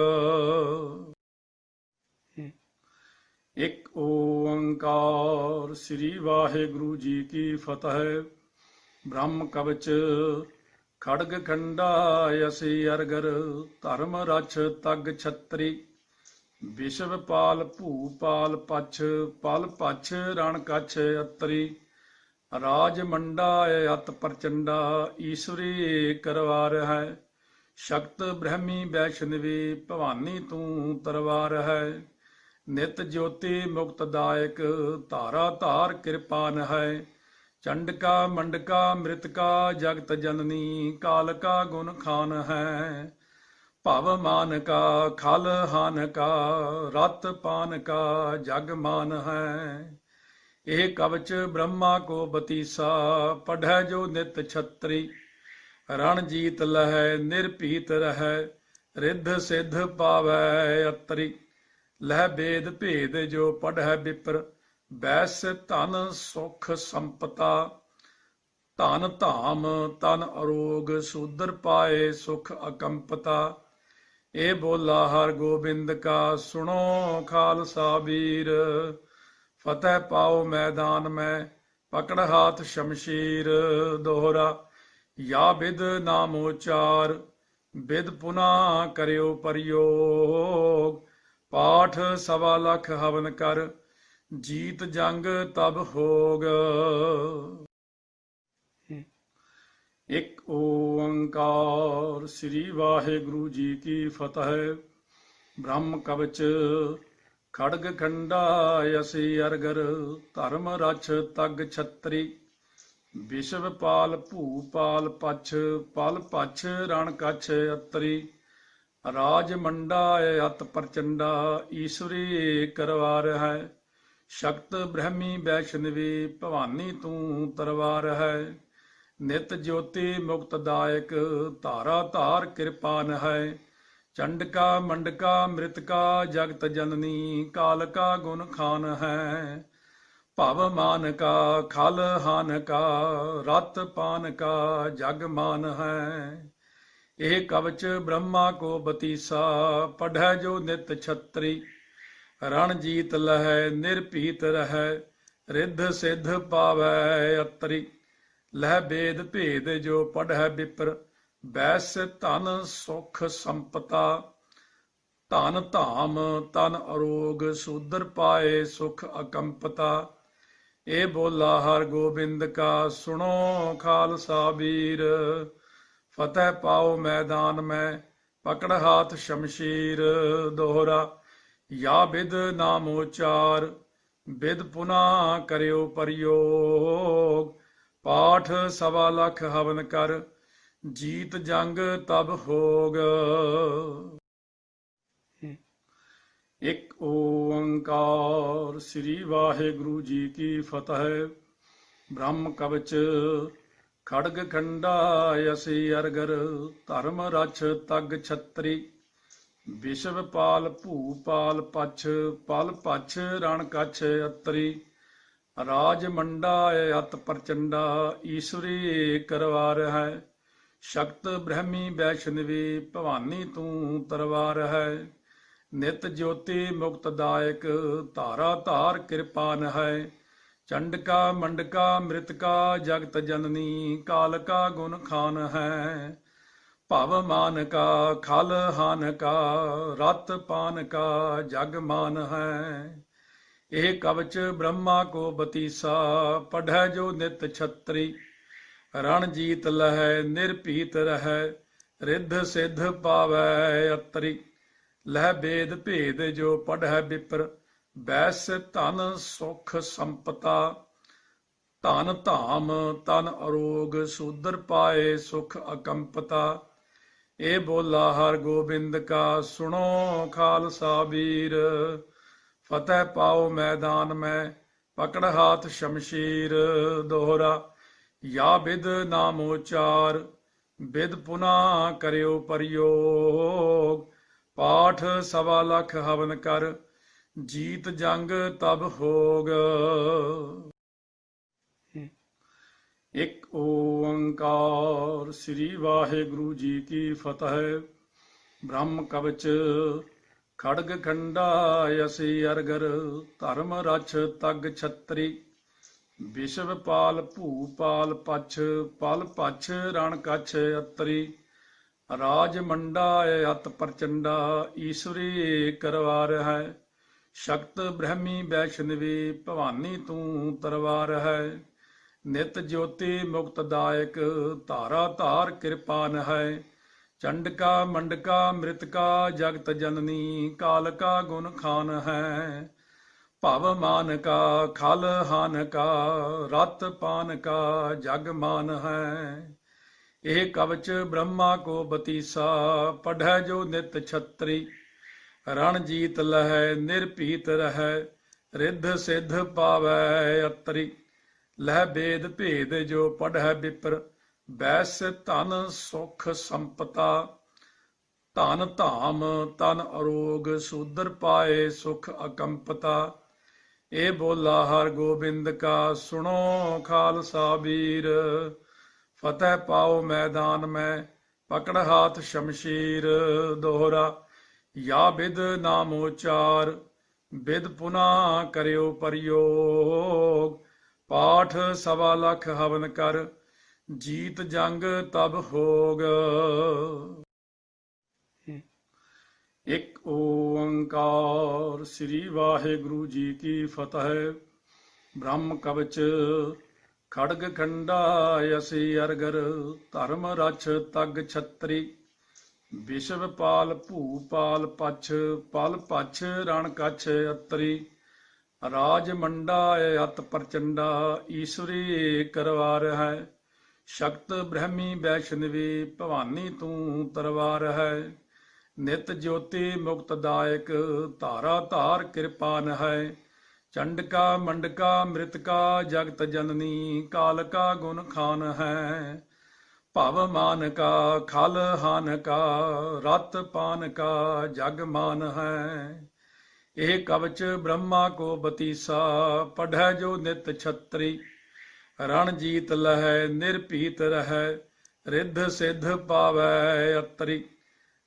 ਇੱਕ ਓੰਕਾਰ ਸ੍ਰੀ ਵਾਹਿਗੁਰੂ ਜੀ ਕੀ ਫਤਿਹ। ਬ੍ਰਹਮ ਕਵਚ ਖੜਗ ਖੰਡਾ ਅਸੀ ਅਰਗਰ ਧਰਮ ਰਛ ਤਗ ਛਤਰੀ। ਵਿਸ਼ਵ ਪਾਲ ਭੂ ਪਾਲ ਪਛ ਪਲ ਪਛ ਰਣ ਕਛ ਅਤਰੀ। ਰਾਜ ਮੰਡਾ ਅਤ ਪ੍ਰਚੰਡਾ ਈਸ਼ਵਰੀ ਕਰਵਾਰ ਹੈ। ਸ਼ਕਤ ਬ੍ਰਹਮੀ ਵੈਸ਼ਨਵੀ ਭਵਾਨੀ ਤੂੰ ਤਰਵਾਰ ਹੈ। ਨਿਤ ਜੋਤੀ ਮੁਕਤ ਦਾਇਕ ਧਾਰਾ ਧਾਰ ਕਿਰਪਾਨ ਹੈ। ਚੰਡਕਾ ਮੰਡਕਾ ਮ੍ਰਿਤਕਾ ਜਗਤ ਜਨਨੀ ਕਾਲਕਾ ਗੁਣ ਖਾਨ ਹੈ। ਭਵ ਮਾਨ ਕਾ ਖਲ ਹਾਨ ਕਾ ਰਤ ਪਾਨ ਕਾ ਜਗ ਮਾਨ ਹੈ। ਇਹ ਕਵਚ ਬ੍ਰਹਮਾ ਕੋ ਬਤੀਸਾ, ਪੜ੍ਹੈ ਜੋ ਨਿਤ ਛਤਰੀ। ਰਣ ਜੀਤ ਲਹੈ ਨਿਰਭੀਤ ਰਹੈ, ਰਿੱਧ ਸਿੱਧ ਪਾਵੈ ਅਤਰੀ। ਲਹਿ ਬੇਦ ਭੇਦ ਜੋ ਪੜ੍ਹੈ ਵਿਪਰ, ਬੈਸ ਧਨ ਸੁਖ ਸੰਪਤਾ। ਧਨ ਧਾਮ ਤਨ ਅਰੋਗ, ਸੂਦਰ ਪਾਏ ਸੁਖ ਅਕੰਪਤਾ। ਇਹ ਬੋਲਾ ਹਰ ਗੋਬਿੰਦ ਕਾ, ਸੁਣੋ ਖਾਲਸਾ ਵੀਰ। ਫਤਿਹ ਪਾਓ ਮੈਦਾਨ ਮੈਂ, ਪਕੜ ਹਾਥ ਸ਼ਮਸ਼ੀਰ। ਦੋਹਰਾ ਯਾ ਬਿਦ ਨਾਮ ਉਚਾਰ, ਬਿਦ ਪੁਨਾ ਕਰਿਓ ਪ੍ਰਯੋਗ। ਪਾਠ ਸਵਾ ਲੱਖ ਹਵਨ ਕਰ, ਜੀਤ ਜੰਗ ਤਬ ਹੋਗ। ਇੱਕ ਓੰਕਾਰ ਸ੍ਰੀ ਵਾਹਿਗੁਰੂ ਜੀ ਕੀ ਫਤਿਹ। ਬ੍ਰਹਮ ਕਵਚ ਖੜਗ ਖੰਡਾ ਅਸੀ ਅਰਗਰ, ਧਰਮ ਰਛ ਤਗ ਛਤਰੀ। ਵਿਸ਼ਵ ਪਾਲ ਭੂਪਾਲ ਪਛ, ਪਲ ਪਛ ਰਣ ਕਛ ਅਤਰੀ। ਰਾਜ ਮੰਡਾ ਅਤ ਪ੍ਰਚੰਡਾ, ਈਸ਼ਵਰੀ ਕਰਵਾਰ ਹੈ। ਸ਼ਕਤ ਬ੍ਰਹਮੀ ਵੈਸ਼ਨਵੀ, ਭਵਾਨੀ ਤੂੰ ਤਰਵਾਰ ਹੈ। ਨਿਤ ਜੋਤੀ ਮੁਕਤ ਦਾਇਕ, ਧਾਰਾ ਧਾਰ ਕਿਰਪਾਨ ਹੈ। ਚੰਡਕਾ ਮੰਡਕਾ ਮ੍ਰਿਤਕਾ, ਜਗਤ ਜਨਨੀ ਕਾਲ ਕਾ ਗੁਣ ਖਾਨ ਹੈ। ਭਵ ਮਾਨ ਕਾ ਖਲ ਹਾਨ ਕਾ, ਰਤ ਪਾਨ ਕਾ ਜਗ ਮਾਨ ਹੈ। ਇਹ ਕਵਚ ਬ੍ਰਹਮਾ ਕੋ ਬਤੀਸਾ, ਪੜ੍ਹੈ ਜੋ ਨਿਤ ਛਤਰੀ। ਰਣ ਜੀਤ ਲਹੈ ਨਿਰਭੀਤ ਰਹੈ, ਰਿੱਧ ਸਿੱਧ ਪਾਵੈ ਅਤਰੀ। ਲਹਿ ਬੇਦ ਭੇਦ ਜੋ ਪੜ੍ਹੈ ਵਿਪਰ, ਬੈਸ ਧਨ ਸੁਖ ਸੰਪਤਾ। ਧਨ ਧਾਮ ਤਨ ਅਰੋਗ, ਸੂਦਰ ਪਾਏ ਸੁਖ ਅਕੰਪਤਾ। ਇਹ ਬੋਲਾ ਹਰ ਗੋਬਿੰਦ ਕਾ, ਸੁਣੋ ਖਾਲਸਾ ਵੀਰ। ਫਤਿਹ ਪਾਓ ਮੈਦਾਨ ਮੈਂ, ਪਕੜ ਹਾਥ ਸ਼ਮਸ਼ੀਰ। ਦੋਹਰਾ ਯਾ ਬਿਦ ਨਾਮ ਉਚਾਰ, ਬਿਦ ਪੁਨਾ ਕਰਿਓ ਪ੍ਰਯੋਗ। ਪਾਠ ਸਵਾ ਲੱਖ ਹਵਨ ਕਰ, ਜੀਤ ਜੰਗ ਤਬ ਹੋਗ। ਇੱਕ ਓੰਕਾਰ ਸ੍ਰੀ ਵਾਹਿਗੁਰੂ ਜੀ ਕੀ ਫਤਿਹ। ਬ੍ਰਹਮ ਕਵਚ ਖੜਗ ਖੰਡਾ ਅਸੀ ਅਰਗਰ, ਧਰਮ ਰਛ ਤਗ ਛਤਰੀ। ਵਿਸ਼ਵ ਪਾਲ ਭੂਪਾਲ ਪਛ, ਪਲ ਪਛ ਰਣ ਕਛ ਅਤਰੀ। ਰਾਜ ਮੰਡਾ ਅਤ ਪ੍ਰਚੰਡਾ, ਈਸ਼ਵਰੀ ਕਰਵਾਰ ਹੈ। ਸ਼ਕਤ ਬ੍ਰਹਮੀ ਵੈਸ਼ਨਵੀ, ਭਵਾਨੀ ਤੂੰ ਤਰਵਾਰ ਹੈ। ਨਿਤ ਜੋਤੀ ਮੁਕਤ ਦਾਇਕ, ਧਾਰਾ ਧਾਰ ਕਿਰਪਾਨ ਹੈ। ਚੰਡਕਾ ਮੰਡਕਾ ਮ੍ਰਿਤਕਾ, ਜਗਤ ਜਨਨੀ ਕਾਲ ਕਾ ਗੁਣ ਖਾਨ ਹੈ। ਭਵ ਮਾਨ ਕਾ ਖਲ ਹਾਨ ਕਾ, ਰਤ ਪਾਨ ਕਾ ਜਗ ਮਾਨ ਹੈ। ਇਹ ਕਵਚ ਬ੍ਰਹਮਾ ਕੋ ਬਤੀਸਾ, ਪੜ੍ਹੈ ਜੋ ਨਿਤ ਛਤਰੀ। ਰਣ ਜੀਤ ਲਹੈ ਨਿਰਭੀਤ ਰਹੈ, ਰਿੱਧ ਸਿੱਧ ਪਾਵੈ ਅਤਰੀ। ਲਹਿ ਬੇਦ ਭੇਦ ਜੋ ਪੜ੍ਹੈ ਵਿਪਰ, ਬੈਸ ਧਨ ਸੁਖ ਸੰਪਤਾ। ਧਨ ਧਾਮ ਤਨ ਅਰੋਗ, ਸੂਦਰ ਪਾਏ ਸੁਖ ਅਕੰਪਤਾ। ਇਹ ਬੋਲਾ ਹਰ ਗੋਬਿੰਦ ਕਾ, ਸੁਣੋ ਖਾਲਸਾ ਵੀਰ। ਫਤਿਹ ਪਾਓ ਮੈਦਾਨ ਮੈਂ, ਪਕੜ ਹਾਥ ਸ਼ਮਸ਼ੀਰ। ਦੋਹਰਾ ਯਾ ਬਿਦ ਨਾਮ ਉਚਾਰ, ਬਿਦ ਪੁਨਾ ਕਰਿਓ ਪ੍ਰਯੋਗ। ਪਾਠ ਸਵਾ ਲੱਖ ਹਵਨ ਕਰ, ਜੀਤ ਜੰਗ ਤਬ ਹੋਗ। ਇੱਕ ਓੰਕਾਰ ਸ੍ਰੀ ਵਾਹਿਗੁਰੂ ਜੀ ਕੀ ਫਤਿਹ। ਬ੍ਰਹਮ ਕਵਚ ਖੜਗ ਖੰਡਾ ਅਸੀ ਅਰਗਰ, ਧਰਮ ਰਛ ਤਗ ਛਤਰੀ। ਵਿਸ਼ਵ ਪਾਲ ਭੂਪਾਲ ਪਛ, ਪਲ ਪਛ ਰਣ ਕਛ ਅਤਰੀ। ਰਾਜ ਮੰਡਾ ਅਤ ਪ੍ਰਚੰਡਾ, ਈਸ਼ਵਰੀ ਕਰਵਾਰ ਹੈ। ਸ਼ਕਤ ਬ੍ਰਹਮੀ ਵੈਸ਼ਨਵੀ, ਭਵਾਨੀ ਤੂੰ ਤਰਵਾਰ ਹੈ। ਨਿਤ ਜੋਤੀ ਮੁਕਤ ਦਾਇਕ, ਧਾਰਾ ਧਾਰ ਕਿਰਪਾਨ ਹੈ। ਚੰਡਕਾ ਮੰਡਕਾ ਮ੍ਰਿਤਕਾ, ਜਗਤ ਜਨਨੀ ਕਾਲ ਕਾ ਗੁਣ ਖਾਨ ਹੈ। ਭਵ ਮਾਨ ਕਾ ਖਲ ਹਾਨ ਕਾ, ਰਤ ਪਾਨ ਕਾ ਜਗ ਮਾਨ ਹੈ। ਇਹ ਕਵਚ ਬ੍ਰਹਮਾ ਕੋ ਬਤੀਸਾ, ਪੜ੍ਹੈ ਜੋ ਨਿਤ ਛਤਰੀ। ਰਣ ਜੀਤ ਲਹੈ ਨਿਰਭੀਤ ਰਹੈ, ਰਿੱਧ ਸਿੱਧ ਪਾਵੈ ਅਤਰੀ। ਲਹਿ ਬੇਦ ਭੇਦ ਜੋ ਪੜ੍ਹੈ ਬਿਪਰ। ਬੈਸ ਧਨ ਸੁਖ ਸੰਪਤਾ। ਧਨ ਧਾਮ ਤਨ ਅਰੋਗ ਸੂਦਰ ਪਾਏ ਸੁਖ ਅਕੰਪਤਾ। ਇਹ ਬੋਲਾ ਹਰ ਗੋਬਿੰਦ ਕਾ ਸੁਣੋ ਖਾਲਸਾ ਵੀਰ। ਫਤਿਹ ਪਾਓ ਮੈਦਾਨ ਮੈਂ ਪਕੜ ਹਾਥ ਸ਼ਮਸ਼ੀਰ। ਦੋਹਰਾ ਯਾ ਬਿਦ ਨਾਮ ਉਚਾਰ। ਬਿਦ ਪੁਨਾ ਕਰਿਓ ਪ੍ਰਯੋਗ। ਪਾਠ ਸਵਾ ਲੱਖ ਹਵਨ ਕਰ। ਜੀਤ ਜੰਗ ਤਬ ਹੋਗ। ਇੱਕ ਓੰਕਾਰ ਸ੍ਰੀ ਵਾਹਿਗੁਰੂ ਜੀ ਕੀ ਫਤਿਹ। ਬ੍ਰਹਮ ਕਵਚ ਖੜਗ ਖੰਡਾ ਅਸੀ ਅਰਗਰ। ਧਰਮ ਰਛ ਤਗ ਛਤਰੀ। ਵਿਸ਼ਵ ਪਾਲ ਭੂਪਾਲ ਪਛ। ਪਲ ਪਛ ਰਣ ਕਛ ਅਤਰੀ। ਰਾਜ ਮੰਡਾ ਅਤ ਪ੍ਰਚੰਡਾ। ਈਸ਼ਵਰੀ ਕਰਵਾਰ ਹੈ। ਸ਼ਕਤ ਬ੍ਰਹਮੀ ਵੈਸ਼ਨਵੀ। ਭਵਾਨੀ ਤੂੰ ਤਰਵਾਰ ਹੈ। ਨਿਤ ਜੋਤੀ ਮੁਕਤਦਾਇਕ। ਧਾਰਾ ਧਾਰ ਕਿਰਪਾਨ ਹੈ। ਚੰਡਕਾ ਮੰਡਕਾ ਮ੍ਰਿਤਕਾ ਜਗਤ ਜਨਨੀ। ਕਾਲਕਾ ਗੁਣ ਖਾਨ ਹੈ। ਭਵ ਮਾਨ ਕਾ ਖਲ ਹਾਨ ਕਾ। ਰਤ ਪਾਨ ਕਾ ਜਗ ਮਾਨ ਹੈ। ਇਹ ਕਵਚ ਬ੍ਰਹਮਾ ਕੋ ਬਤੀਸਾ। ਪੜ੍ਹੈ ਜੋ ਨਿਤ ਛਤਰੀ। ਰਣ ਜੀਤ ਲਹੈ ਨਿਰਭੀਤ ਰਹੈ। ਰਿੱਧ ਸਿੱਧ ਪਾਵੈ ਅਤਰੀ।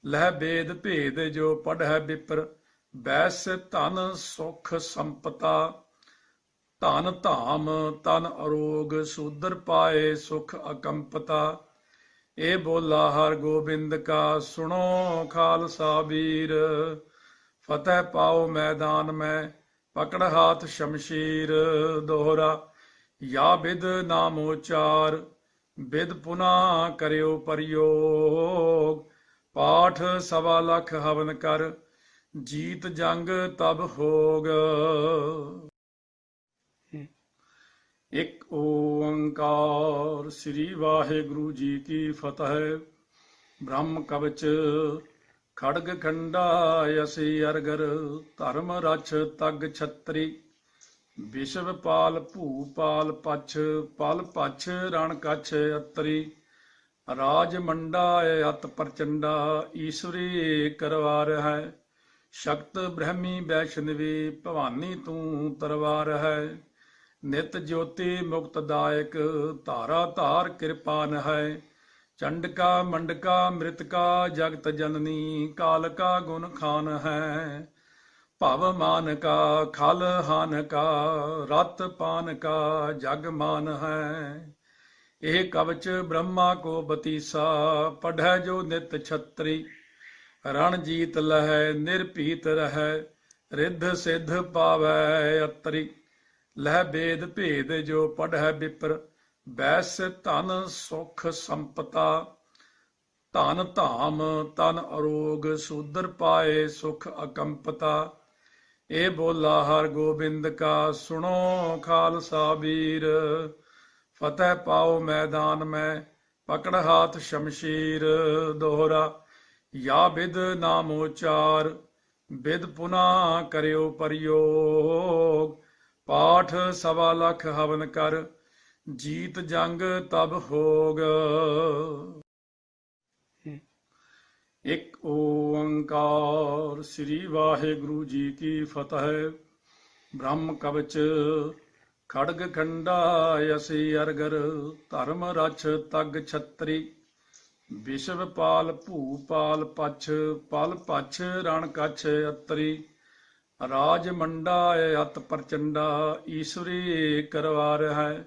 ਲਹਿ ਬੇਦ ਭੇਦ ਜੋ ਪੜ੍ਹੈ ਬਿਪਰ। ਬੈਸ ਧਨ ਸੁਖ ਸੰਪਤਾ। ਧਨ ਧਾਮ ਤਨ ਅਰੋਗ ਸੂਦਰ ਪਾਏ ਸੁਖ ਅਕੰਪਤਾ। ਇਹ ਬੋਲਾ ਹਰ ਗੋਬਿੰਦ ਕਾ ਸੁਣੋ ਖਾਲਸਾ ਵੀਰ। ਫਤਿਹ ਪਾਓ ਮੈਦਾਨ ਮੈਂ ਪਕੜ ਹਾਥ ਸ਼ਮਸ਼ੀਰ। ਦੋਹਰਾ ਯਾ ਬਿਦ ਨਾਮ ਉਚਾਰ। ਬਿਦ ਪੁਨਾ ਕਰਿਓ ਪ੍ਰਯੋਗ। ਪਾਠ ਸਵਾ ਲੱਖ ਹਵਨ ਕਰ। ਜੀਤ ਜੰਗ ਤਬ ਹੋਗ। ਇੱਕ ਓੰਕਾਰ ਸ੍ਰੀ ਵਾਹਿਗੁਰੂ ਜੀ ਕੀ ਫਤਿਹ। ਬ੍ਰਹਮ ਕਵਚ ਖੜਗ ਖੰਡਾ ਅਸੀ ਅਰਗਰ। ਧਰਮ ਰਛ ਤਗ ਛਤਰੀ। ਵਿਸ਼ਵ ਪਾਲ ਭੂਪਾਲ ਪਛ। ਪਲ ਪਛ ਰਣ ਕਛ ਅਤਰੀ। ਰਾਜ ਮੰਡਾ ਅਤ ਪ੍ਰਚੰਡਾ। ਈਸ਼ਵਰੀ ਕਰਵਾਰ ਹੈ। ਸ਼ਕਤ ਬ੍ਰਹਮੀ ਵੈਸ਼ਨਵੀ। ਭਵਾਨੀ ਤੂੰ ਤਰਵਾਰ ਹੈ। ਨਿਤ ਜੋਤੀ ਮੁਕਤਦਾਇਕ। ਧਾਰਾ ਧਾਰ ਕਿਰਪਾਨ ਹੈ। ਚੰਡਕਾ ਮੰਡਕਾ ਮ੍ਰਿਤਕਾ ਜਗਤ ਜਨਨੀ। ਕਾਲਕਾ ਗੁਣ ਖਾਨ ਹੈ। ਭਵ ਮਾਨ ਕਾ ਖਲ ਹਾਨ ਕਾ। ਰਤ ਪਾਨ ਕਾ ਜਗ ਮਾਨ ਹੈ। ਇਹ ਕਵਚ ਬ੍ਰਹਮਾ ਕੋ ਬਤੀਸਾ। ਪੜ੍ਹੈ ਜੋ ਨਿਤ ਛਤਰੀ। ਰਣ ਜੀਤ ਲਹੈ ਨਿਰਭੀਤ ਰਹੈ। ਰਿੱਧ ਸਿੱਧ ਪਾਵੈ ਅਤਰੀ। ਲਹਿ ਬੇਦ ਭੇਦ ਜੋ ਪੜ੍ਹੈ ਬਿਪਰ। ਬੈਸ ਧਨ ਸੁਖ ਸੰਪਤਾ। ਧਨ ਧਾਮ ਤਨ ਅਰੋਗ ਸੂਦਰ ਪਾਏ ਸੁਖ ਅਕੰਪਤਾ। ਇਹ ਬੋਲਾ ਹਰ ਗੋਬਿੰਦ ਕਾ ਸੁਣੋ ਖਾਲਸਾ ਵੀਰ। ਫਤਿਹ ਪਾਓ ਮੈਦਾਨ ਮੈਂ ਪਕੜ ਹਾਥ ਸ਼ਮਸ਼ੀਰ। ਦੋਹਰਾ ਯਾ ਬਿਦ ਨਾਮ ਉਚਾਰ। ਬਿਦ ਪੁਨਾ ਕਰਿਓ ਪ੍ਰਯੋਗ। ਪਾਠ ਸਵਾ ਲੱਖ ਹਵਨ ਕਰ। ਜੀਤ ਜੰਗ ਤਬ ਹੋਗ। ਇੱਕ ਓੰਕਾਰ ਸ੍ਰੀ ਵਾਹਿਗੁਰੂ ਜੀ ਕੀ ਫਤਿਹ। ਬ੍ਰਹਮ ਕਵਚ ਖੜਗ ਖੰਡਾ ਅਸੀ ਅਰਗਰ। ਧਰਮ ਰਛ ਤਗ ਛਤਰੀ। ਵਿਸ਼ਵ ਪਾਲ ਭੂਪਾਲ ਪਛ। ਪਲ ਪਛ ਰਣ ਕਛ ਅਤਰੀ। ਰਾਜ ਮੰਡਾ ਅਤ ਪ੍ਰਚੰਡਾ। ਈਸ਼ਵਰੀ ਕਰਵਾਰ ਹੈ।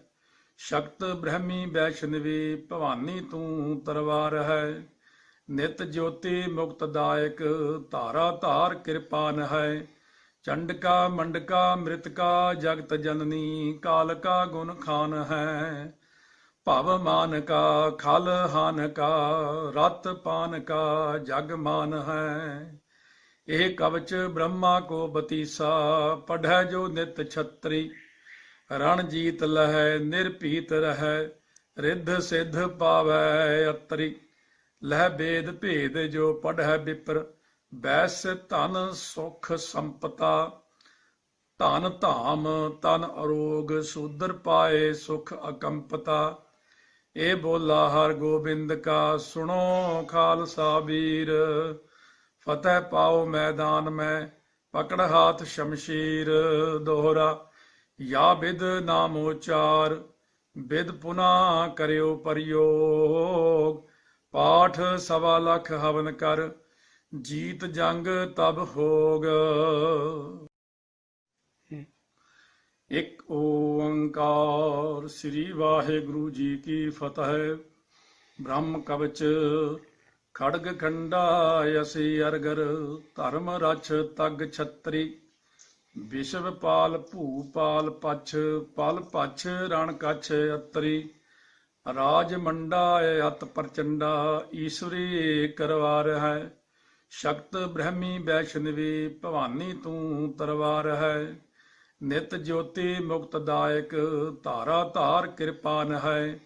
ਸ਼ਕਤ ਬ੍ਰਹਮੀ ਵੈਸ਼ਨਵੀ। ਭਵਾਨੀ ਤੂੰ ਤਰਵਾਰ ਹੈ। ਨਿਤ ਜੋਤੀ ਮੁਕਤਦਾਇਕ। ਧਾਰਾ ਧਾਰ ਕਿਰਪਾਨ ਹੈ। ਚੰਡਕਾ ਮੰਡਕਾ ਮ੍ਰਿਤਕਾ ਜਗਤ ਜਨਨੀ। ਕਾਲਕਾ ਗੁਣ ਖਾਨ ਹੈ। ਭਵ ਮਾਨ ਕਾ ਖਲ ਹਾਨ ਕਾ। ਰਤ ਪਾਨ ਕਾ ਜਗ ਮਾਨ ਹੈ। ਇਹ ਕਵਚ ਬ੍ਰਹਮਾ ਕੋ ਬਤੀਸਾ। ਪੜ੍ਹੈ ਜੋ ਨਿਤ ਛਤਰੀ। ਰਣ ਜੀਤ ਲਹੈ ਨਿਰਭੀਤ ਰਹੈ। ਰਿੱਧ ਸਿੱਧ ਪਾਵੈ ਅਤਰੀ। ਲਹਿ ਬੇਦ ਭੇਦ ਜੋ ਪੜ੍ਹੈ ਬਿਪਰ। ਬੈਸ ਧਨ ਸੁਖ ਸੰਪਤਾ। ਧਨ ਧਾਮ ਤਨ ਅਰੋਗ ਸੂਦਰ ਪਾਏ ਸੁਖ ਅਕੰਪਤਾ। ਇਹ ਬੋਲਾ ਹਰ ਗੋਬਿੰਦ ਕਾ ਸੁਣੋ ਖਾਲਸਾ ਵੀਰ। ਫਤਿਹ ਪਾਓ ਮੈਦਾਨ ਮੈਂ ਪਕੜ ਹਾਥ ਸ਼ਮਸ਼ੀਰ। ਦੋਹਰਾ ਯਾ ਬਿਦ ਨਾਮ ਉਚਾਰ ਬਿਦ ਪੁਨਾ ਕਰਿਓ ਪ੍ਰਯੋਗ। ਪਾਠ ਸਵਾ ਲੱਖ ਹਵਨ ਕਰ ਜੀਤ ਜੰਗ ਤਬ ਹੋਗ। ਇੱਕ ਓੰਕਾਰ ਸ੍ਰੀ ਵਾਹਿਗੁਰੂ ਜੀ ਕੀ ਫਤਿਹ। ਬ੍ਰਹਮ ਕਵਚ ਖੜਗ ਖੰਡਾ ਅਸੀ ਅਰਗਰ ਧਰਮ ਰਛ ਤਗ ਛਤਰੀ। ਵਿਸ਼ਵ ਪਾਲ ਭੂਪਾਲ ਪਛ ਪਲ ਪਛ ਰਣ ਕਛ ਅਤਰੀ। ਰਾਜ ਮੰਡਾ ਅਤ ਪ੍ਰਚੰਡਾ ਈਸ਼ਵਰੀ ਕਰਵਾਰ ਹੈ। ਸ਼ਕਤ ਬ੍ਰਹਮੀ ਵੈਸ਼ਨਵੀ ਭਵਾਨੀ ਤੂੰ ਤਰਵਾਰ ਹੈ। ਨਿਤ ਜੋਤੀ ਮੁਕਤਦਾਇਕ ਧਾਰਾ ਧਾਰ ਕਿਰਪਾਨ ਹੈ।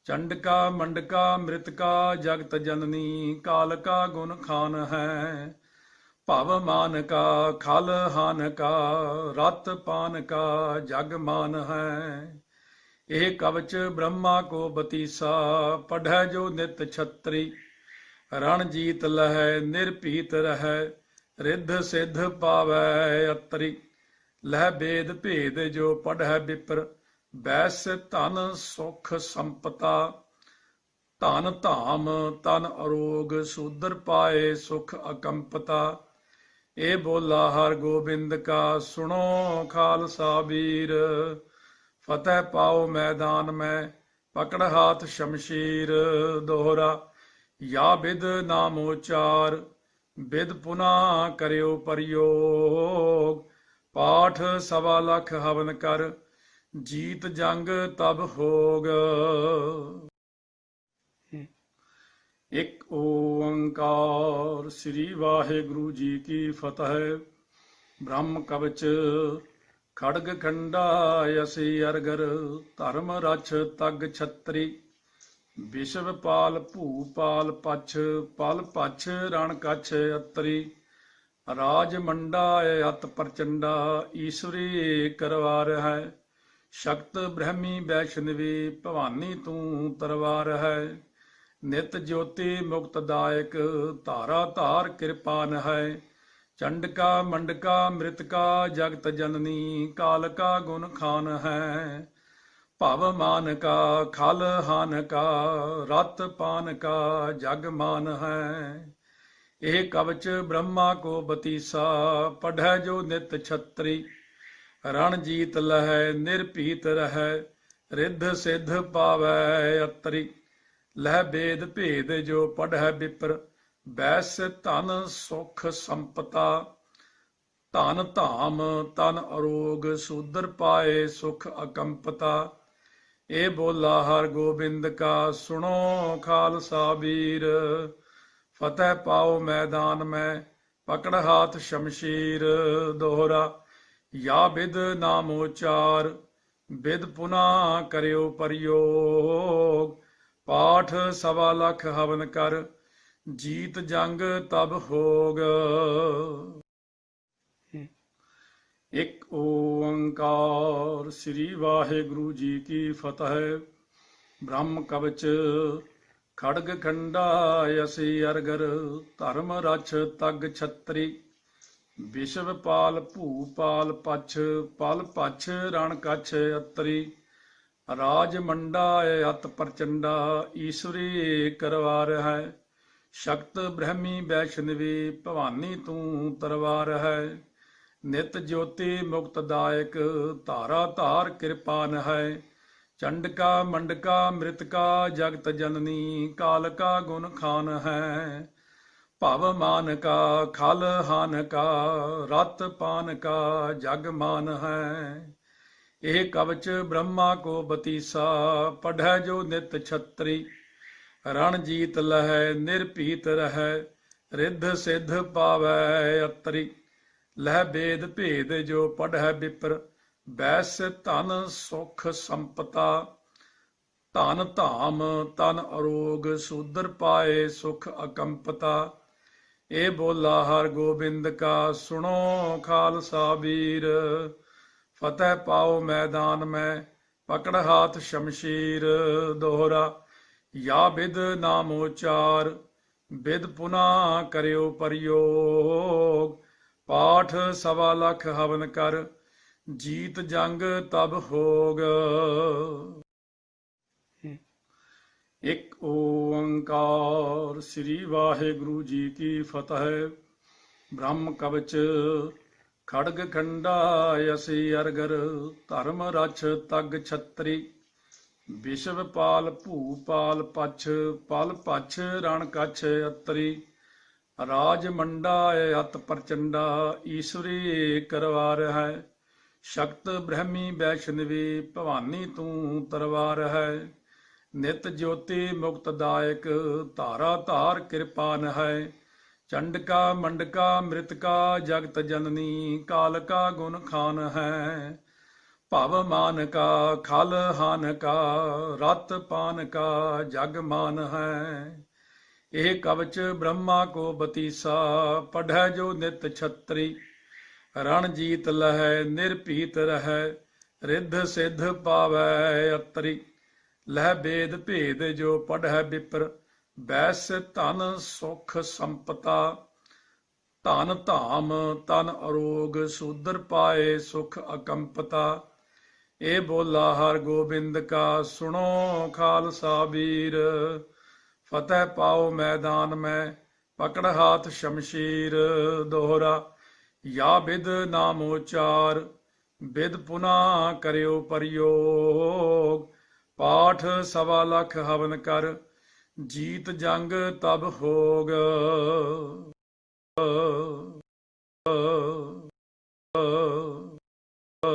ਚੰਡਕਾ ਮੰਡਕਾ ਮ੍ਰਿਤਕਾ ਜਗਤ ਜਨਨੀ ਕਾਲਕਾ ਗੁਣ ਖਾਨ ਹੈ। ਭਵ ਮਾਨ ਕਾ ਖਲ ਹਾਨ ਕਾ ਰਤ ਪਾਨ ਕਾ ਜਗ ਮਾਨ ਹੈ। ਇਹ ਕਵਚ ਬ੍ਰਹਮਾ ਕੋ ਬਤੀਸਾ ਪੜ੍ਹੈ ਜੋ ਨਿਤ ਛਤਰੀ। ਰਣ ਜੀਤ ਲਹੈ ਨਿਰਭੀਤ ਰਹੈ ਰਿੱਧ ਸਿੱਧ ਪਾਵੈ ਅਤਰੀ। ਲਹਿ ਬੇਦ ਭੇਦ ਜੋ ਪੜ੍ਹੈ ਬਿਪਰ ਬੈਸ ਧਨ ਸੁਖ ਸੰਪਤਾ। ਧਨ ਧਾਮ ਤਨ ਅਰੋਗ ਸੂਦਰ ਪਾਏ ਸੁਖ ਅਕੰਪਤਾ। ਇਹ ਬੋਲਾ ਹਰ ਗੋਬਿੰਦ ਕਾ ਸੁਣੋ ਖਾਲਸਾ ਵੀਰ। ਫਤਿਹ ਪਾਓ ਮੈਦਾਨ ਮੈਂ ਪਕੜ ਹਾਥ ਸ਼ਮਸ਼ੀਰ। ਦੋਹਰਾ ਯਾ ਬਿਦ ਨਾਮ ਉਚਾਰ ਬਿਦ ਪੁਨਾ ਕਰਿਓ ਪ੍ਰਯੋਗ। ਪਾਠ ਸਵਾ ਲੱਖ ਹਵਨ ਕਰ ਜੀਤ ਜੰਗ ਤਬ ਹੋਗ। ਇੱਕ ਓੰਕਾਰ ਸ੍ਰੀ ਵਾਹਿਗੁਰੂ ਜੀ ਕੀ ਫਤਿਹ। ਬ੍ਰਹਮ ਕਵਚ ਖੜਗ ਖੰਡਾ ਅਸੀ ਅਰਗਰ ਧਰਮ ਰਛ ਤਗ ਛਤਰੀ। ਵਿਸ਼ਵ ਪਾਲ ਭੂਪਾਲ ਪਛ ਪਲ ਪਛ ਰਣ ਕਛ ਅਤਰੀ। ਰਾਜ ਮੰਡਾ ਅਤ ਪ੍ਰਚੰਡਾ ਈਸ਼ਵਰੀ ਕਰਵਾਰ ਹੈ। ਸ਼ਕਤ ਬ੍ਰਹਮੀ ਵੈਸ਼ਨਵੀ ਭਵਾਨੀ ਤੂੰ ਤਰਵਾਰ ਹੈ। ਨਿਤ ਜੋਤੀ ਮੁਕਤਦਾਇਕ ਧਾਰਾ ਧਾਰ ਕਿਰਪਾਨ ਹੈ। ਚੰਡਕਾ ਮੰਡਕਾ ਮ੍ਰਿਤਕਾ ਜਗਤ ਜਨਨੀ ਕਾਲਕਾ ਗੁਣ ਖਾਨ ਹੈ। ਭਵ ਮਾਨ ਕਾ ਖਲ ਹਾਨ ਕਾ ਰਤ ਪਾਨ ਕਾ ਜਗ ਮਾਨ ਹੈ। ਇਹ ਕਵਚ ਬ੍ਰਹਮਾ ਕੋ ਬਤੀਸਾ ਪੜ੍ਹੈ ਜੋ ਨਿਤ ਛਤਰੀ। ਰਣ ਜੀਤ ਲਹੈ ਨਿਰਭੀਤ ਰਹੈ ਰਿੱਧ ਸਿੱਧ ਪਾਵੈ ਅਤਰੀ। ਲਹਿ ਬੇਦ ਭੇਦ ਜੋ ਪੜ੍ਹੈ ਬਿਪਰ ਬੈਸ ਧਨ ਸੁਖ ਸੰਪਤਾ। ਧਨ ਧਾਮ ਤਨ ਅਰੋਗ ਸੂਦਰ ਪਾਏ ਸੁਖ ਅਕੰਪਤਾ। ਇਹ ਬੋਲਾ ਹਰ ਗੋਬਿੰਦ ਕਾ ਸੁਣੋ ਖਾਲਸਾ ਵੀਰ। ਫਤਿਹ ਪਾਓ ਮੈਦਾਨ ਮੈਂ ਪਕੜ ਹਾਥ ਸ਼ਮਸ਼ੀਰ। ਦੋਹਰਾ ਯਾ ਬਿਦ ਨਾਮ ਉਚਾਰ ਬਿਦ ਪੁਨਾ ਕਰਿਓ ਪ੍ਰਯੋਗ। ਪਾਠ ਸਵਾ ਲੱਖ ਹਵਨ ਕਰ ਜੀਤ ਜੰਗ ਤਬ ਹੋਗ। ਇੱਕ ਓੰਕਾਰ ਸ੍ਰੀ ਵਾਹਿਗੁਰੂ ਜੀ ਕੀ ਫਤਿਹ। ਬ੍ਰਹਮ ਕਵਚ ਖੜਗ ਖੰਡਾ ਅਸੀ ਅਰਗਰ ਧਰਮ ਰਛ ਤਗ ਛਤਰੀ। ਵਿਸ਼ਵ ਪਾਲ ਭੂਪਾਲ ਪਛ ਪਲ ਪਛ ਰਣ ਕਛ ਅਤਰੀ। ਰਾਜ ਮੰਡਾ ਅਤ ਪ੍ਰਚੰਡਾ ਈਸ਼ਵਰੀ ਕਰਵਾਰ ਹੈ। ਸ਼ਕਤ ਬ੍ਰਹਮੀ ਵੈਸ਼ਨਵੀ ਭਵਾਨੀ ਤੂੰ ਤਰਵਾਰ ਹੈ। ਨਿਤ ਜੋਤੀ ਮੁਕਤਦਾਇਕ ਧਾਰਾ ਧਾਰ ਕਿਰਪਾਨ ਹੈ। ਚੰਡਕਾ ਮੰਡਕਾ ਮ੍ਰਿਤਕਾ ਜਗਤ ਜਨਨੀ ਕਾਲਕਾ ਗੁਣ ਖਾਨ ਹੈ। ਭਵ ਮਾਨ ਕਾ ਖਲ ਹਾਨ ਕਾ ਰਤ ਪਾਨ ਕਾ ਜਗ ਮਾਨ ਹੈ। ਇਹ ਕਵਚ ਬ੍ਰਹਮਾ ਕੋ ਬਤੀਸਾ ਪੜ੍ਹੈ ਜੋ ਨਿਤ ਛਤਰੀ। ਰਣ ਜੀਤ ਲਹੈ ਨਿਰਭੀਤ ਰਹੈ ਰਿੱਧ ਸਿੱਧ ਪਾਵੈ ਅਤਰੀ। ਲਹਿ ਬੇਦ ਭੇਦ ਜੋ ਪੜ੍ਹੈ ਬਿਪਰ ਬੈਸ ਧਨ ਸੁਖ ਸੰਪਤਾ। ਧਨ ਧਾਮ ਤਨ ਅਰੋਗ ਸੂਦਰ ਪਾਏ ਸੁਖ ਅਕੰਪਤਾ। ਇਹ ਬੋਲਾ ਹਰ ਗੋਬਿੰਦ ਕਾ ਸੁਣੋ ਖਾਲਸਾ ਵੀਰ। फतेह पाओ मैदान में पकड़ हाथ शमशीर दोहरा या बिद नामोचार बिद पुना करियो प्रयोग पाठ सवा लख हवन कर जीत जंग तब होग। एक ओंकार श्री वाहिगुरु जी की फतेह। ब्रह्म कवच खड़ग खंडा यसी अरगर धर्म रछ तग छतरी विश्व पाल भूपाल पछ पल पछ रण कछ अतरी राज मंडा अत प्रचंडा ईश्वरी करवार है शक्त ब्रह्मी वैष्णवी भवानी तू तरवार है नित ज्योति मुक्तदायक धारा धार कृपान है चंडका मंडका मृतका जगत जननी काल का गुण खान है भव मान का खल हान का रत पान का जग मान है यह कवच ब्रह्मा को बतीसा पढ़ै जो नित छत्री रण जीत लह निर्भीत रह रिद्ध सिद्ध पावै अतरी लह बेद भेद जो पढ़ै विप्र बैस धन सुख संपता धन धाम तन अरोग शूद्र पाए सुख अकंपता ए बोला हर गोबिंद का सुनो खालसा वीर फतेह पाओ मैदान में पकड़ हाथ शमशीर दोहरा या बिद नामोचार बिद पुना करियो प्रयोग पाठ सवा लख हवन कर जीत जंग तब होग।